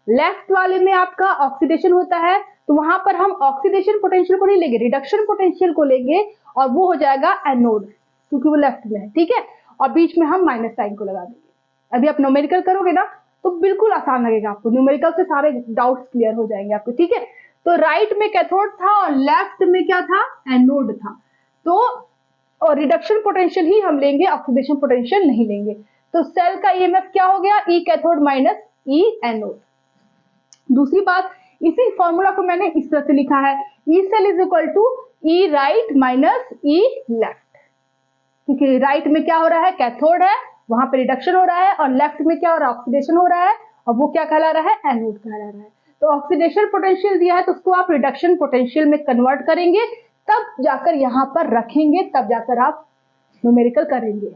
लेफ्ट वाले में आपका ऑक्सीडेशन होता है, तो वहां पर हम ऑक्सीडेशन पोटेंशियल को नहीं लेंगे, रिडक्शन पोटेंशियल को लेंगे, और वो हो जाएगा एनोड, क्योंकि वो लेफ्ट में है, ठीक है। और बीच में हम माइनस साइन को लगा देंगे। अभी आप न्यूमेरिकल करोगे ना तो बिल्कुल आसान लगेगा आपको, न्यूमेरिकल से सारे डाउट्स क्लियर हो जाएंगे आपको, ठीक है। तो राइट में कैथोड था और लेफ्ट में क्या था? एनोड था। तो और रिडक्शन पोटेंशियल ही हम लेंगे, ऑक्सीडेशन पोटेंशियल नहीं लेंगे। तो सेल का ईएमएफ क्या हो गया? ई कैथोड माइनस ई एनोड। दूसरी बात, इसी फॉर्मूला को मैंने इस तरह से लिखा है, E cell is equal to E right minus E left, क्योंकि राइट में क्या हो रहा है? कैथोड है, वहां पे रिडक्शन हो रहा है, और लेफ्ट में क्या हो रहा है? ऑक्सीडेशन हो रहा है, और वो क्या कहला रहा है? एनोड कहला रहा है। तो ऑक्सीडेशन पोटेंशियल दिया है तो उसको आप रिडक्शन पोटेंशियल में कन्वर्ट करेंगे, तब जाकर यहाँ पर रखेंगे, तब जाकर आप न्यूमेरिकल करेंगे,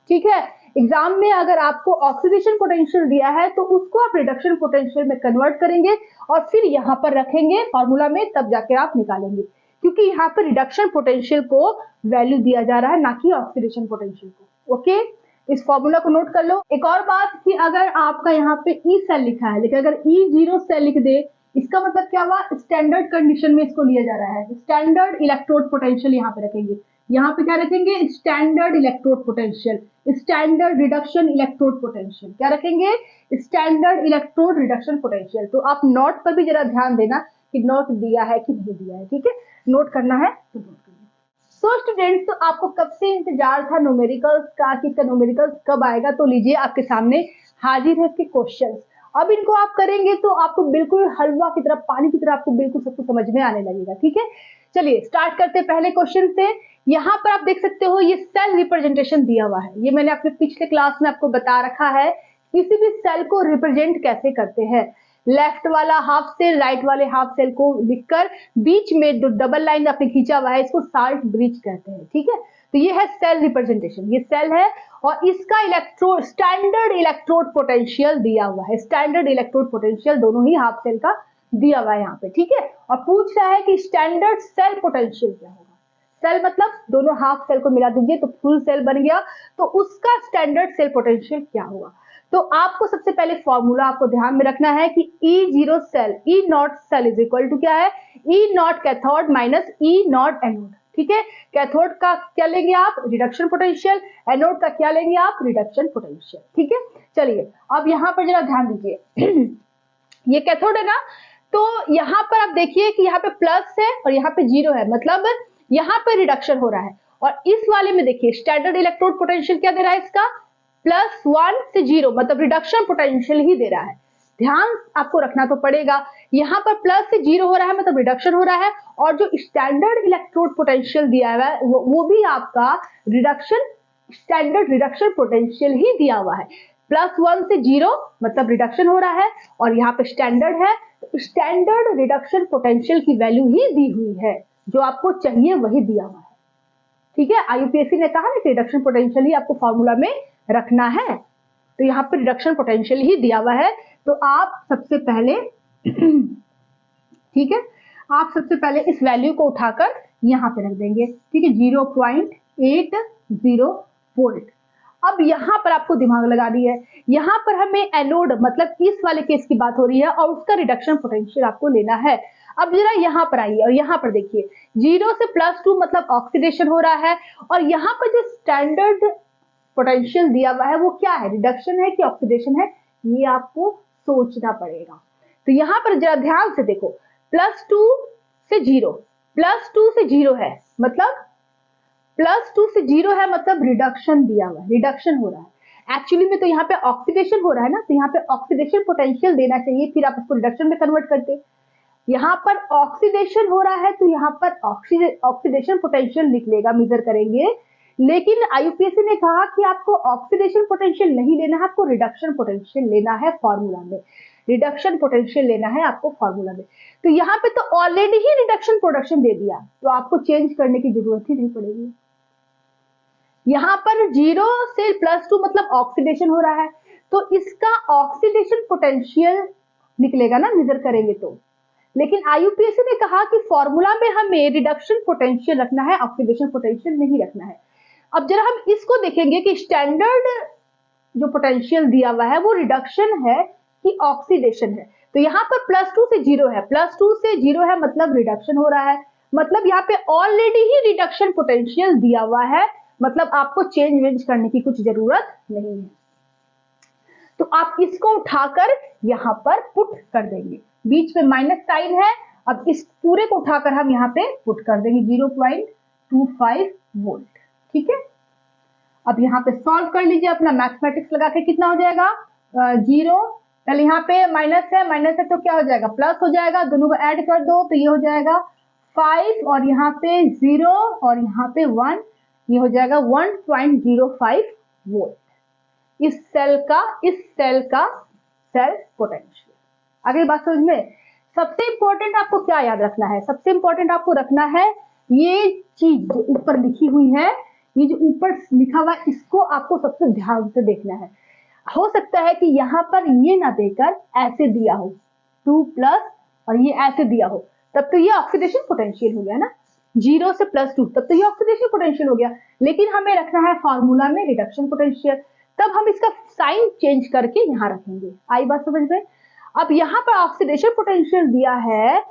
ठीक है। एग्जाम में अगर आपको ऑक्सीडेशन पोटेंशियल दिया है तो उसको आप रिडक्शन पोटेंशियल में कन्वर्ट करेंगे और फिर यहाँ पर रखेंगे फॉर्मूला में, तब जाकर आप निकालेंगे। क्योंकि यहाँ पे रिडक्शन पोटेंशियल को वैल्यू दिया जा रहा है, ना कि ऑक्सीडेशन पोटेंशियल को। ओके, इस फॉर्मूला को नोट कर लो। एक और बात कि अगर आपका यहाँ पे ई सेल लिखा है, लेकिन अगर E0 सेल लिख दे, इसका मतलब क्या हुआ, स्टैंडर्ड कंडीशन में इसको लिया जा रहा है। स्टैंडर्ड इलेक्ट्रोड पोटेंशियल यहाँ पे रखेंगे, यहाँ पे क्या रखेंगे, standard electrode potential, standard reduction electrode potential, क्या रखेंगे, स्टैंडर्ड इलेक्ट्रोड रिडक्शन पोटेंशियल। तो आप नोट पर भी जरा ध्यान देना कि नोट दिया है कि नहीं दिया है, ठीक है, नोट करना है तो नोट करना। सो स्टूडेंट्स, तो आपको कब से इंतजार था न्यूमेरिकल्स का कि इसका न्यूमेरिकल्स कब आएगा, तो लीजिए आपके सामने हाजिर है इसके क्वेश्चंस। अब इनको आप करेंगे तो आपको बिल्कुल हलवा की तरह, पानी की तरह आपको बिल्कुल सब कुछ समझ में आने लगेगा, ठीक है। चलिए स्टार्ट करते हैं पहले क्वेश्चन से। यहाँ पर आप देख सकते हो ये सेल रिप्रेजेंटेशन दिया हुआ है, ये मैंने अपने पिछले क्लास में आपको बता रखा है किसी भी सेल को रिप्रेजेंट कैसे करते हैं। लेफ्ट वाला हाफ सेल, राइट वाले हाफ सेल को लिखकर बीच में जो डबल लाइन आपने खींचा हुआ है इसको साल्ट ब्रिज कहते हैं, ठीक है। तो ये है सेल रिप्रेजेंटेशन, ये सेल है और इसका इलेक्ट्रोड, स्टैंडर्ड इलेक्ट्रोड पोटेंशियल दिया हुआ है, स्टैंडर्ड इलेक्ट्रोड पोटेंशियल दोनों ही हाफ सेल का दिया हुआ है यहाँ पे, ठीक है। और पूछ रहा है कि स्टैंडर्ड सेल पोटेंशियल क्या होगा। सेल मतलब दोनों हाफ सेल को मिला दीजिए तो फुल सेल बन गया, तो उसका स्टैंडर्ड सेल पोटेंशियल क्या होगा। तो आपको सबसे पहले फॉर्मूला आपको ध्यान में रखना है कि E0 cell, E0 cell is equal to क्या है, E0 cathode minus E0 anode, ठीक है। कैथोड का क्या लेंगे आप, रिडक्शन पोटेंशियल, एनोड का क्या लेंगे आप, रिडक्शन पोटेंशियल, ठीक है। चलिए अब यहाँ पर जरा ध्यान दीजिए ये कैथोड है ना, तो यहाँ पर आप देखिए कि यहाँ पे प्लस है और यहाँ पे 0 है, मतलब यहाँ पे रिडक्शन हो रहा है। और इस वाले में देखिए स्टैंडर्ड इलेक्ट्रोड पोटेंशियल क्या दे रहा है इसका, +1 से 0, मतलब रिडक्शन पोटेंशियल ही दे रहा है। ध्यान आपको रखना तो पड़ेगा, यहाँ पर प्लस से 0 हो रहा है मतलब रिडक्शन हो रहा है, और जो स्टैंडर्ड इलेक्ट्रोड पोटेंशियल दिया हुआ है वो भी आपका रिडक्शन, स्टैंडर्ड रिडक्शन पोटेंशियल ही दिया हुआ है। +1 से 0 मतलब रिडक्शन हो रहा है, और यहाँ पे स्टैंडर्ड है, स्टैंडर्ड रिडक्शन पोटेंशियल की वैल्यू ही दी हुई है, जो आपको चाहिए वही दिया हुआ है, ठीक है। IUPAC ने कहा ना कि रिडक्शन पोटेंशियल ही आपको फॉर्मूला में रखना है, तो यहाँ पे रिडक्शन पोटेंशियल ही दिया हुआ है। तो आप सबसे पहले ठीक है, आप सबसे पहले इस वैल्यू को उठाकर यहाँ पे रख देंगे, ठीक है, 0.80 वोल्ट। अब यहाँ पर आपको दिमाग लगानी है, यहाँ पर हमें एनोड मतलब इस वाले केस की बात हो रही है और उसका रिडक्शन पोटेंशियल आपको लेना है। अब जरा यहाँ पर आइए और यहाँ पर देखिए 0 से +2 मतलब ऑक्सीडेशन हो रहा है, और यहाँ पर जो स्टैंडर्ड पोटेंशियल दिया हुआ है वो क्या है, रिडक्शन है कि ऑक्सीडेशन है, ये आपको सोचना पड़ेगा। तो यहाँ पर जरा ध्यान से देखो, +2 से 0, +2 से 0 है मतलब +2 से 0 है मतलब रिडक्शन दिया हुआ है, रिडक्शन हो रहा है। एक्चुअली में तो यहाँ पे ऑक्सीडेशन हो रहा है ना, तो यहाँ पे ऑक्सीडेशन पोटेंशियल देना चाहिए, फिर आप इसको रिडक्शन में कन्वर्ट करते। यहाँ पर ऑक्सीडेशन हो रहा है तो यहाँ पर ऑक्सीडेशन पोटेंशियल लिख लेगा, मेजर करेंगे। लेकिन IUPAC ने कहा कि आपको ऑक्सीडेशन पोटेंशियल नहीं लेना है, आपको रिडक्शन पोटेंशियल लेना है फॉर्मूला में, रिडक्शन पोटेंशियल लेना है आपको फॉर्मूला में। तो यहाँ पे तो ऑलरेडी ही रिडक्शन प्रोडक्शन दे दिया, तो आपको चेंज करने की जरूरत ही नहीं पड़ेगी। यहाँ पर 0 से +2 मतलब ऑक्सीडेशन हो रहा है, तो इसका ऑक्सीडेशन पोटेंशियल निकलेगा ना, मेजर करेंगे तो। लेकिन IUPAC ने कहा कि फॉर्मूला में हमें रिडक्शन पोटेंशियल रखना है, ऑक्सीडेशन पोटेंशियल नहीं रखना है। अब जरा हम इसको देखेंगे कि स्टैंडर्ड जो पोटेंशियल दिया हुआ है वो रिडक्शन है कि ऑक्सीडेशन है। तो यहाँ पर +2 से 0 है, +2 से 0 है मतलब रिडक्शन हो रहा है, मतलब यहाँ पे ऑलरेडी ही रिडक्शन पोटेंशियल दिया हुआ है, मतलब आपको चेंज वेंज करने की कुछ जरूरत नहीं है। तो आप इसको उठाकर यहाँ पर पुट कर देंगे, बीच में माइनस साइन है, अब इस पूरे को उठाकर हम यहाँ पे पुट कर देंगे 0.25 वोल्ट, ठीक है। अब यहाँ पे सॉल्व कर लीजिए अपना मैथमेटिक्स लगा के, कितना हो जाएगा 0, पहले यहाँ पे माइनस है तो क्या हो जाएगा, प्लस हो जाएगा, दोनों को ऐड कर दो तो ये हो जाएगा 5 और यहाँ पे 0 और यहाँ पे 1, ये हो जाएगा 1.05 वोल्ट इस सेल का सेल पोटेंशियल। अगली बात समझ में, सबसे इंपॉर्टेंट आपको क्या याद रखना है, सबसे इंपॉर्टेंट आपको रखना है ये चीज जो ऊपर लिखी हुई है, ये जो ऊपर लिखा हुआ है इसको आपको सबसे ध्यान से देखना है। हो सकता है कि यहाँ पर ये ना देकर ऐसे दिया हो 2+ और ये ऐसे दिया हो, तब तो ये ऑक्सीडेशन पोटेंशियल हो गया ना, 0 से +2, तब तो ये ऑक्सीडेशन पोटेंशियल हो गया, लेकिन हमें रखना है फॉर्मूला में रिडक्शन पोटेंशियल, तब हम इसका साइन चेंज करके यहाँ रखेंगे। आई बात समझ में? अब यहाँ पर ऑक्सीडेशन पोटेंशियल दिया है,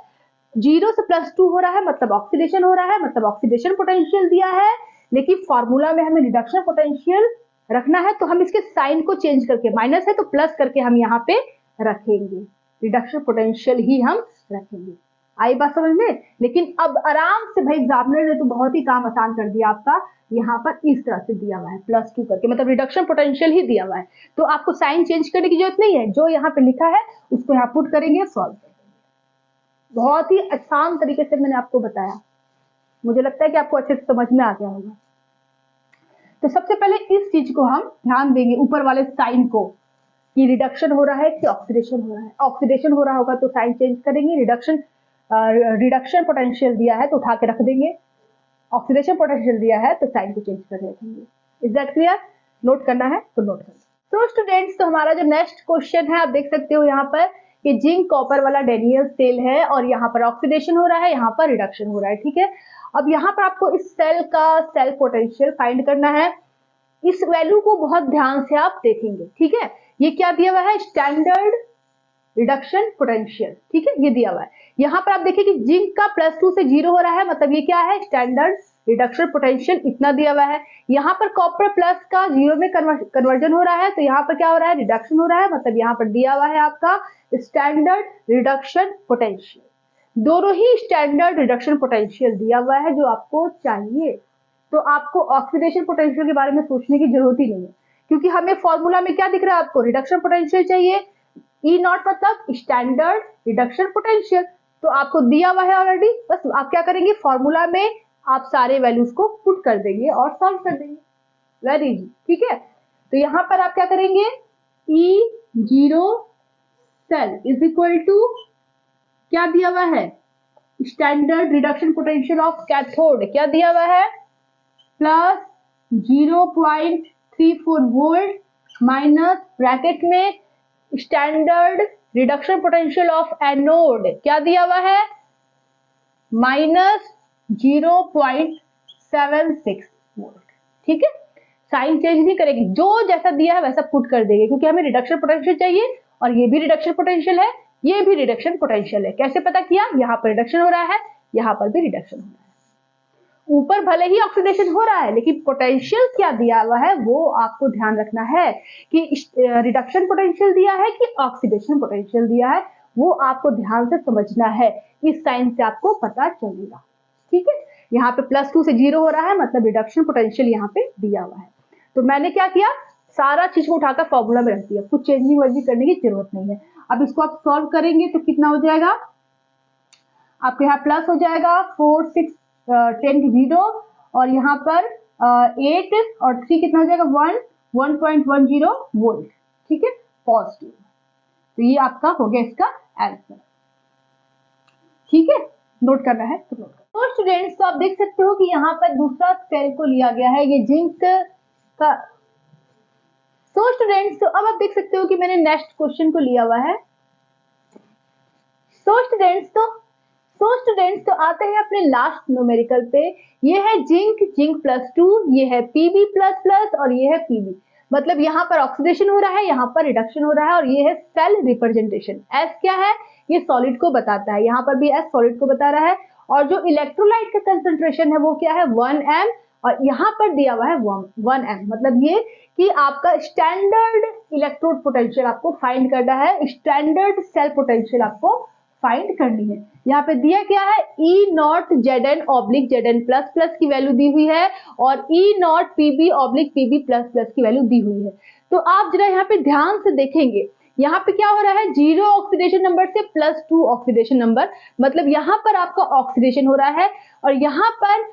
0 से +2 हो रहा है मतलब ऑक्सीडेशन हो रहा है, मतलब ऑक्सीडेशन पोटेंशियल दिया है, लेकिन फॉर्मूला में हमें रिडक्शन पोटेंशियल रखना है, तो हम इसके साइन को चेंज करके, माइनस है तो प्लस करके हम यहाँ पे रखेंगे, रिडक्शन पोटेंशियल ही हम रखेंगे। आई बात समझ में? लेकिन अब आराम से भाई एग्जामिनर ने तो बहुत ही काम आसान कर दिया आपका, यहाँ पर इस तरह से दिया हुआ है +2 करके, मतलब रिडक्शन पोटेंशियल ही दिया हुआ है, तो आपको साइन चेंज करने की जरूरत नहीं है, जो यहाँ पे लिखा है उसको यहाँ पुट करेंगे, सॉल्व करेंगे। बहुत ही आसान तरीके से मैंने आपको बताया, मुझे लगता है कि आपको अच्छे से समझ में आ गया होगा। तो सबसे पहले इस चीज को हम ध्यान देंगे, ऊपर वाले साइन को, कि रिडक्शन हो रहा है कि ऑक्सीडेशन हो रहा है। ऑक्सीडेशन हो रहा होगा तो साइन चेंज करेंगे, रिडक्शन पोटेंशियल दिया है तो उठा के रख देंगे, ऑक्सीडेशन पोटेंशियल दिया है तो साइन को चेंज करके रखेंगे। Is that clear? नोट करना है तो नोट करें। तो स्टूडेंट्स, तो हमारा जो नेक्स्ट क्वेश्चन है, आप देख सकते हो यहाँ पर कि जिंक कॉपर वाला डेनियल सेल है और यहाँ पर ऑक्सीडेशन हो रहा है, यहाँ पर रिडक्शन हो रहा है, ठीक है। अब यहाँ पर आपको इस सेल का सेल पोटेंशियल फाइंड करना है। इस वैल्यू को बहुत ध्यान से आप देखेंगे, ठीक है। ये क्या दिया हुआ है? स्टैंडर्ड रिडक्शन पोटेंशियल, ठीक है, ये दिया हुआ है। यहाँ पर आप देखिए कि जिंक का +2 से 0 हो रहा है, मतलब ये क्या है? स्टैंडर्ड रिडक्शन पोटेंशियल इतना दिया हुआ है। यहाँ पर कॉपर प्लस का 0 में कन्वर्जन हो रहा है, तो यहाँ पर क्या हो रहा है? रिडक्शन हो रहा है, मतलब यहाँ पर दिया हुआ है आपका स्टैंडर्ड रिडक्शन पोटेंशियल। दोनों ही स्टैंडर्ड रिडक्शन पोटेंशियल दिया हुआ है जो आपको चाहिए, तो आपको ऑक्सीडेशन पोटेंशियल के बारे में सोचने की जरूरत ही नहीं है, क्योंकि हमें फॉर्मूला में क्या दिख रहा है आपको? रिडक्शन पोटेंशियल चाहिए, E नॉट मतलब स्टैंडर्ड रिडक्शन पोटेंशियल, तो आपको दिया हुआ है ऑलरेडी। बस आप क्या करेंगे? फॉर्मूला में आप सारे वैल्यूज को पुट कर देंगे और सॉल्व कर देंगे, वेरी इजी, ठीक है। तो यहाँ पर आप क्या करेंगे? E0 cell is equal to क्या दिया हुआ है? Standard reduction potential of cathode, क्या दिया हुआ है? +0.34 वोल्ट माइनस ब्रैकेट में standard reduction potential of anode, क्या दिया हुआ है? -0.76 वोल्ट, ठीक है। साइन चेंज नहीं करेगी, जो जैसा दिया है वैसा पुट कर देंगे, क्योंकि हमें रिडक्शन पोटेंशियल चाहिए और ये भी रिडक्शन पोटेंशियल है, ये भी रिडक्शन पोटेंशियल है। कैसे पता किया? यहाँ पर रिडक्शन हो रहा है, यहाँ पर भी रिडक्शन हो रहा है। ऊपर भले ही ऑक्सीडेशन हो रहा है, लेकिन पोटेंशियल क्या दिया हुआ है वो आपको ध्यान रखना है कि रिडक्शन पोटेंशियल दिया है कि ऑक्सीडेशन पोटेंशियल दिया है, वो आपको ध्यान से समझना है। इस साइन से आपको पता चलेगा, ठीक है। यहाँ पे +2 से 0 हो रहा है, मतलब रिडक्शन पोटेंशियल यहाँ पे दिया हुआ है। तो मैंने क्या किया? सारा चीज को उठाकर फॉर्मूला में रख दिया, कुछ चेंजिंग वेंजिंग करने की जरूरत नहीं है। अब इसको आप सॉल्व करेंगे तो कितना हो जाएगा आपके? यहाँ प्लस हो जाएगा 4 6 10 0 और यहाँ पर 8 और 3 कितना हो जाएगा? 1.10 वोल्ट, ठीक है, पॉजिटिव। तो ये आपका हो गया इसका आंसर, ठीक है। नोट करना है तो नोट करना। तो स्टूडेंट्स, तो आप देख सकते हो कि यहाँ पर दूसरा सेल को लिया गया है, ये जिंक का। तो स्टूडेंट्स, तो अब आप देख सकते हो कि मैंने नेक्स्ट क्वेश्चन को लिया हुआ है। तो स्टूडेंट्स, तो आते हैं अपने लास्ट न्यूमेरिकल पे। ये है जिंक +2, ये है Pb++ और ये है Pb। मतलब यहाँ पर ऑक्सीडेशन हो रहा है, यहाँ पर रिडक्शन हो रहा है, और ये है सेल रिप्रेजेंटेशन। S क्या है? ये सॉलिड को बताता है, यहाँ पर भी S सॉलिड को बता रहा है। और जो इलेक्ट्रोलाइट का कंसंट्रेशन है वो क्या है? 1 m, और यहाँ पर दिया हुआ है 1 m। मतलब ये कि आपका स्टैंडर्ड इलेक्ट्रोड पोटेंशियल आपको फाइंड करना है, स्टैंडर्ड सेल पोटेंशियल आपको फाइंड करनी है। यहाँ पे दिया क्या है? E0Zn/Zn++ की वैल्यू दी हुई है और E0Pb/Pb++ की वैल्यू दी हुई है। तो आप जरा यहाँ पे ध्यान से देखेंगे, यहाँ पे क्या हो रहा है? 0 ऑक्सीडेशन नंबर से +2 ऑक्सीडेशन नंबर, मतलब यहाँ पर आपका ऑक्सीडेशन हो रहा है, और यहाँ पर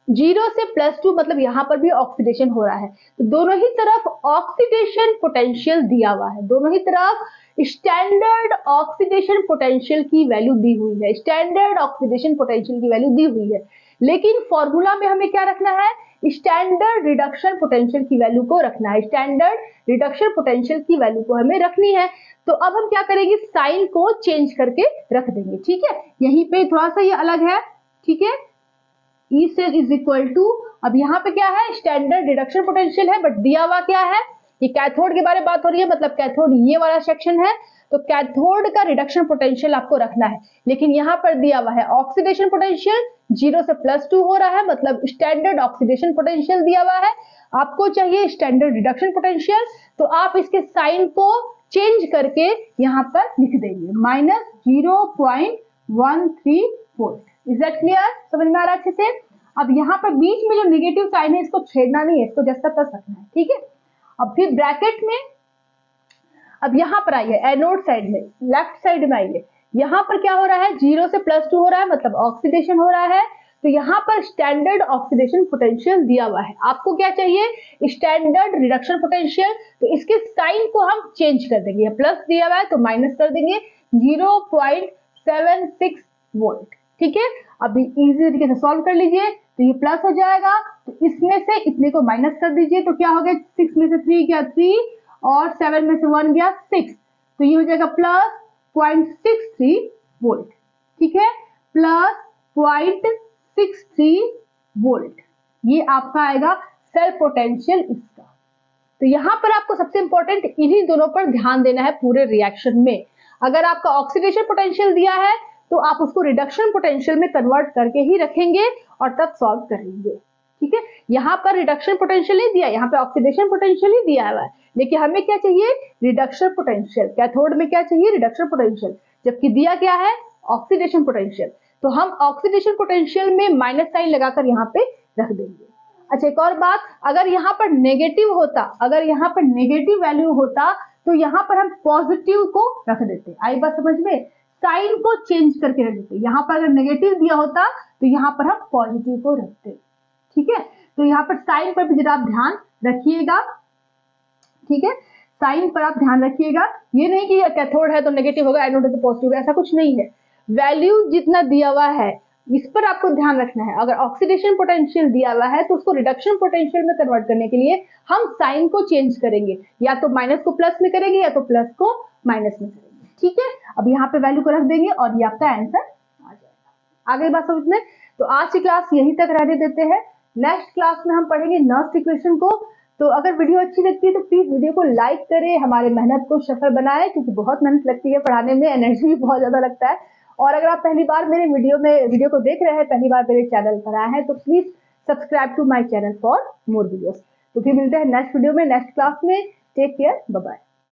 0 से +2 मतलब यहाँ पर भी ऑक्सीडेशन हो रहा है। तो दोनों ही तरफ ऑक्सीडेशन पोटेंशियल दिया हुआ है, दोनों ही तरफ स्टैंडर्ड ऑक्सीडेशन पोटेंशियल की वैल्यू दी हुई है, स्टैंडर्ड ऑक्सीडेशन पोटेंशियल की वैल्यू दी हुई है। लेकिन फॉर्मूला में हमें क्या रखना है? स्टैंडर्ड रिडक्शन पोटेंशियल की वैल्यू को रखना है, स्टैंडर्ड रिडक्शन पोटेंशियल की वैल्यू को हमें रखनी है। तो अब हम क्या करेंगे? साइन को चेंज करके रख देंगे, ठीक है। यहीं पे थोड़ा सा ये अलग है, ठीक है। E cell is equal to, अब यहाँ पे क्या है, स्टैंडर्ड रिडक्शन पोटेंशियल है, बट दिया हुआ क्या है, ये कैथोड के बारे में बात हो रही है, मतलब कैथोड ये वाला सेक्शन है, तो कैथोड का रिडक्शन पोटेंशियल आपको रखना है। लेकिन यहाँ पर दिया हुआ है ऑक्सीडेशन पोटेंशियल 0 से +2 हो रहा है, मतलब स्टैंडर्ड ऑक्सीडेशन पोटेंशियल दिया हुआ है, आपको चाहिए स्टैंडर्ड रिडक्शन पोटेंशियल। तो आप इसके साइन को चेंज करके यहाँ पर लिख देंगे -0.13 वोल्ट। Is that clear? समझ में आ रहा है अच्छे से? अब यहाँ पर बीच में जो नेगेटिव साइन है इसको छेड़ना नहीं है, इसको जैसा तैसा रखना है, ठीक है। अब फिर ब्रैकेट में, अब यहाँ पर आइए एनोड साइड में, लेफ्ट साइड में आइए, यहाँ पर क्या हो रहा है, 0 से +2 हो रहा है, मतलब ऑक्सीडेशन हो रहा है। तो यहाँ पर स्टैंडर्ड ऑक्सीडेशन पोटेंशियल दिया हुआ है, आपको क्या चाहिए, स्टैंडर्ड रिडक्शन पोटेंशियल। तो इसके साइन को हम चेंज कर देंगे, प्लस दिया हुआ है तो माइनस कर देंगे 0.76 वोल्ट, ठीक है। अभी इजी तरीके से सॉल्व कर लीजिए, तो ये प्लस हो जाएगा, तो इसमें से इतने को माइनस कर दीजिए, तो क्या हो गया, 6 में से 3 गया 3 और 7 में से 1 गया 6, तो ये हो जाएगा +0.63 वोल्ट, ठीक है, +0.63 वोल्ट, ये आपका आएगा सेल पोटेंशियल इसका। तो यहाँ पर आपको सबसे इंपॉर्टेंट इन्हीं दोनों पर ध्यान देना है पूरे रिएक्शन में। अगर आपका ऑक्सीडेशन पोटेंशियल दिया है तो आप उसको रिडक्शन पोटेंशियल में कन्वर्ट करके ही रखेंगे और तब सॉल्व करेंगे, ठीक है। यहाँ पर रिडक्शन पोटेंशियल ही दिया, यहाँ पे ऑक्सीडेशन पोटेंशियल ही दिया हुआ है, लेकिन हमें क्या चाहिए, रिडक्शन पोटेंशियल। कैथोड में क्या चाहिए, रिडक्शन पोटेंशियल, जबकि दिया क्या है, ऑक्सीडेशन पोटेंशियल। तो हम ऑक्सीडेशन पोटेंशियल में माइनस साइन लगाकर यहाँ पे रख देंगे। अच्छा, एक और बात, अगर यहाँ पर नेगेटिव होता, अगर यहाँ पर नेगेटिव वैल्यू होता तो यहाँ पर हम पॉजिटिव को रख देते। आई बात समझ में? साइन को चेंज करके रख देते। यहाँ पर अगर नेगेटिव दिया होता तो यहाँ पर हम पॉजिटिव को रखते, ठीक है। तो यहाँ पर साइन पर भी जरा आप ध्यान रखिएगा, ठीक है, साइन पर आप ध्यान रखिएगा। ये नहीं कि कैथोड है तो नेगेटिव होगा, एनोड है तो पॉजिटिव होगा, ऐसा कुछ नहीं है। वैल्यू जितना दिया हुआ है इस पर आपको ध्यान रखना है। अगर ऑक्सीडेशन पोटेंशियल दिया हुआ है तो उसको रिडक्शन पोटेंशियल में कन्वर्ट करने के लिए हम साइन को चेंज करेंगे, या तो माइनस को प्लस में करेंगे या तो प्लस को माइनस में करेंगे, ठीक है। अब यहाँ पे वैल्यू को रख देंगे और ये आपका आंसर आ जाएगा। आगे बात समझ में? तो आज की क्लास यहीं तक रहने देते हैं। नेक्स्ट क्लास में हम पढ़ेंगे नर्स इक्वेशन को। तो अगर वीडियो अच्छी लगती है तो प्लीज वीडियो को लाइक करें, हमारे मेहनत को सफल बनाएं, क्योंकि बहुत मेहनत लगती है पढ़ाने में, एनर्जी भी बहुत ज्यादा लगता है। और अगर आप पहली बार मेरे वीडियो को देख रहे हैं, पहली बार मेरे चैनल पर आए हैं, तो please subscribe to my channel for more videos. तो फिर मिलते हैं नेक्स्ट वीडियो में, नेक्स्ट क्लास में। Take care, bye bye.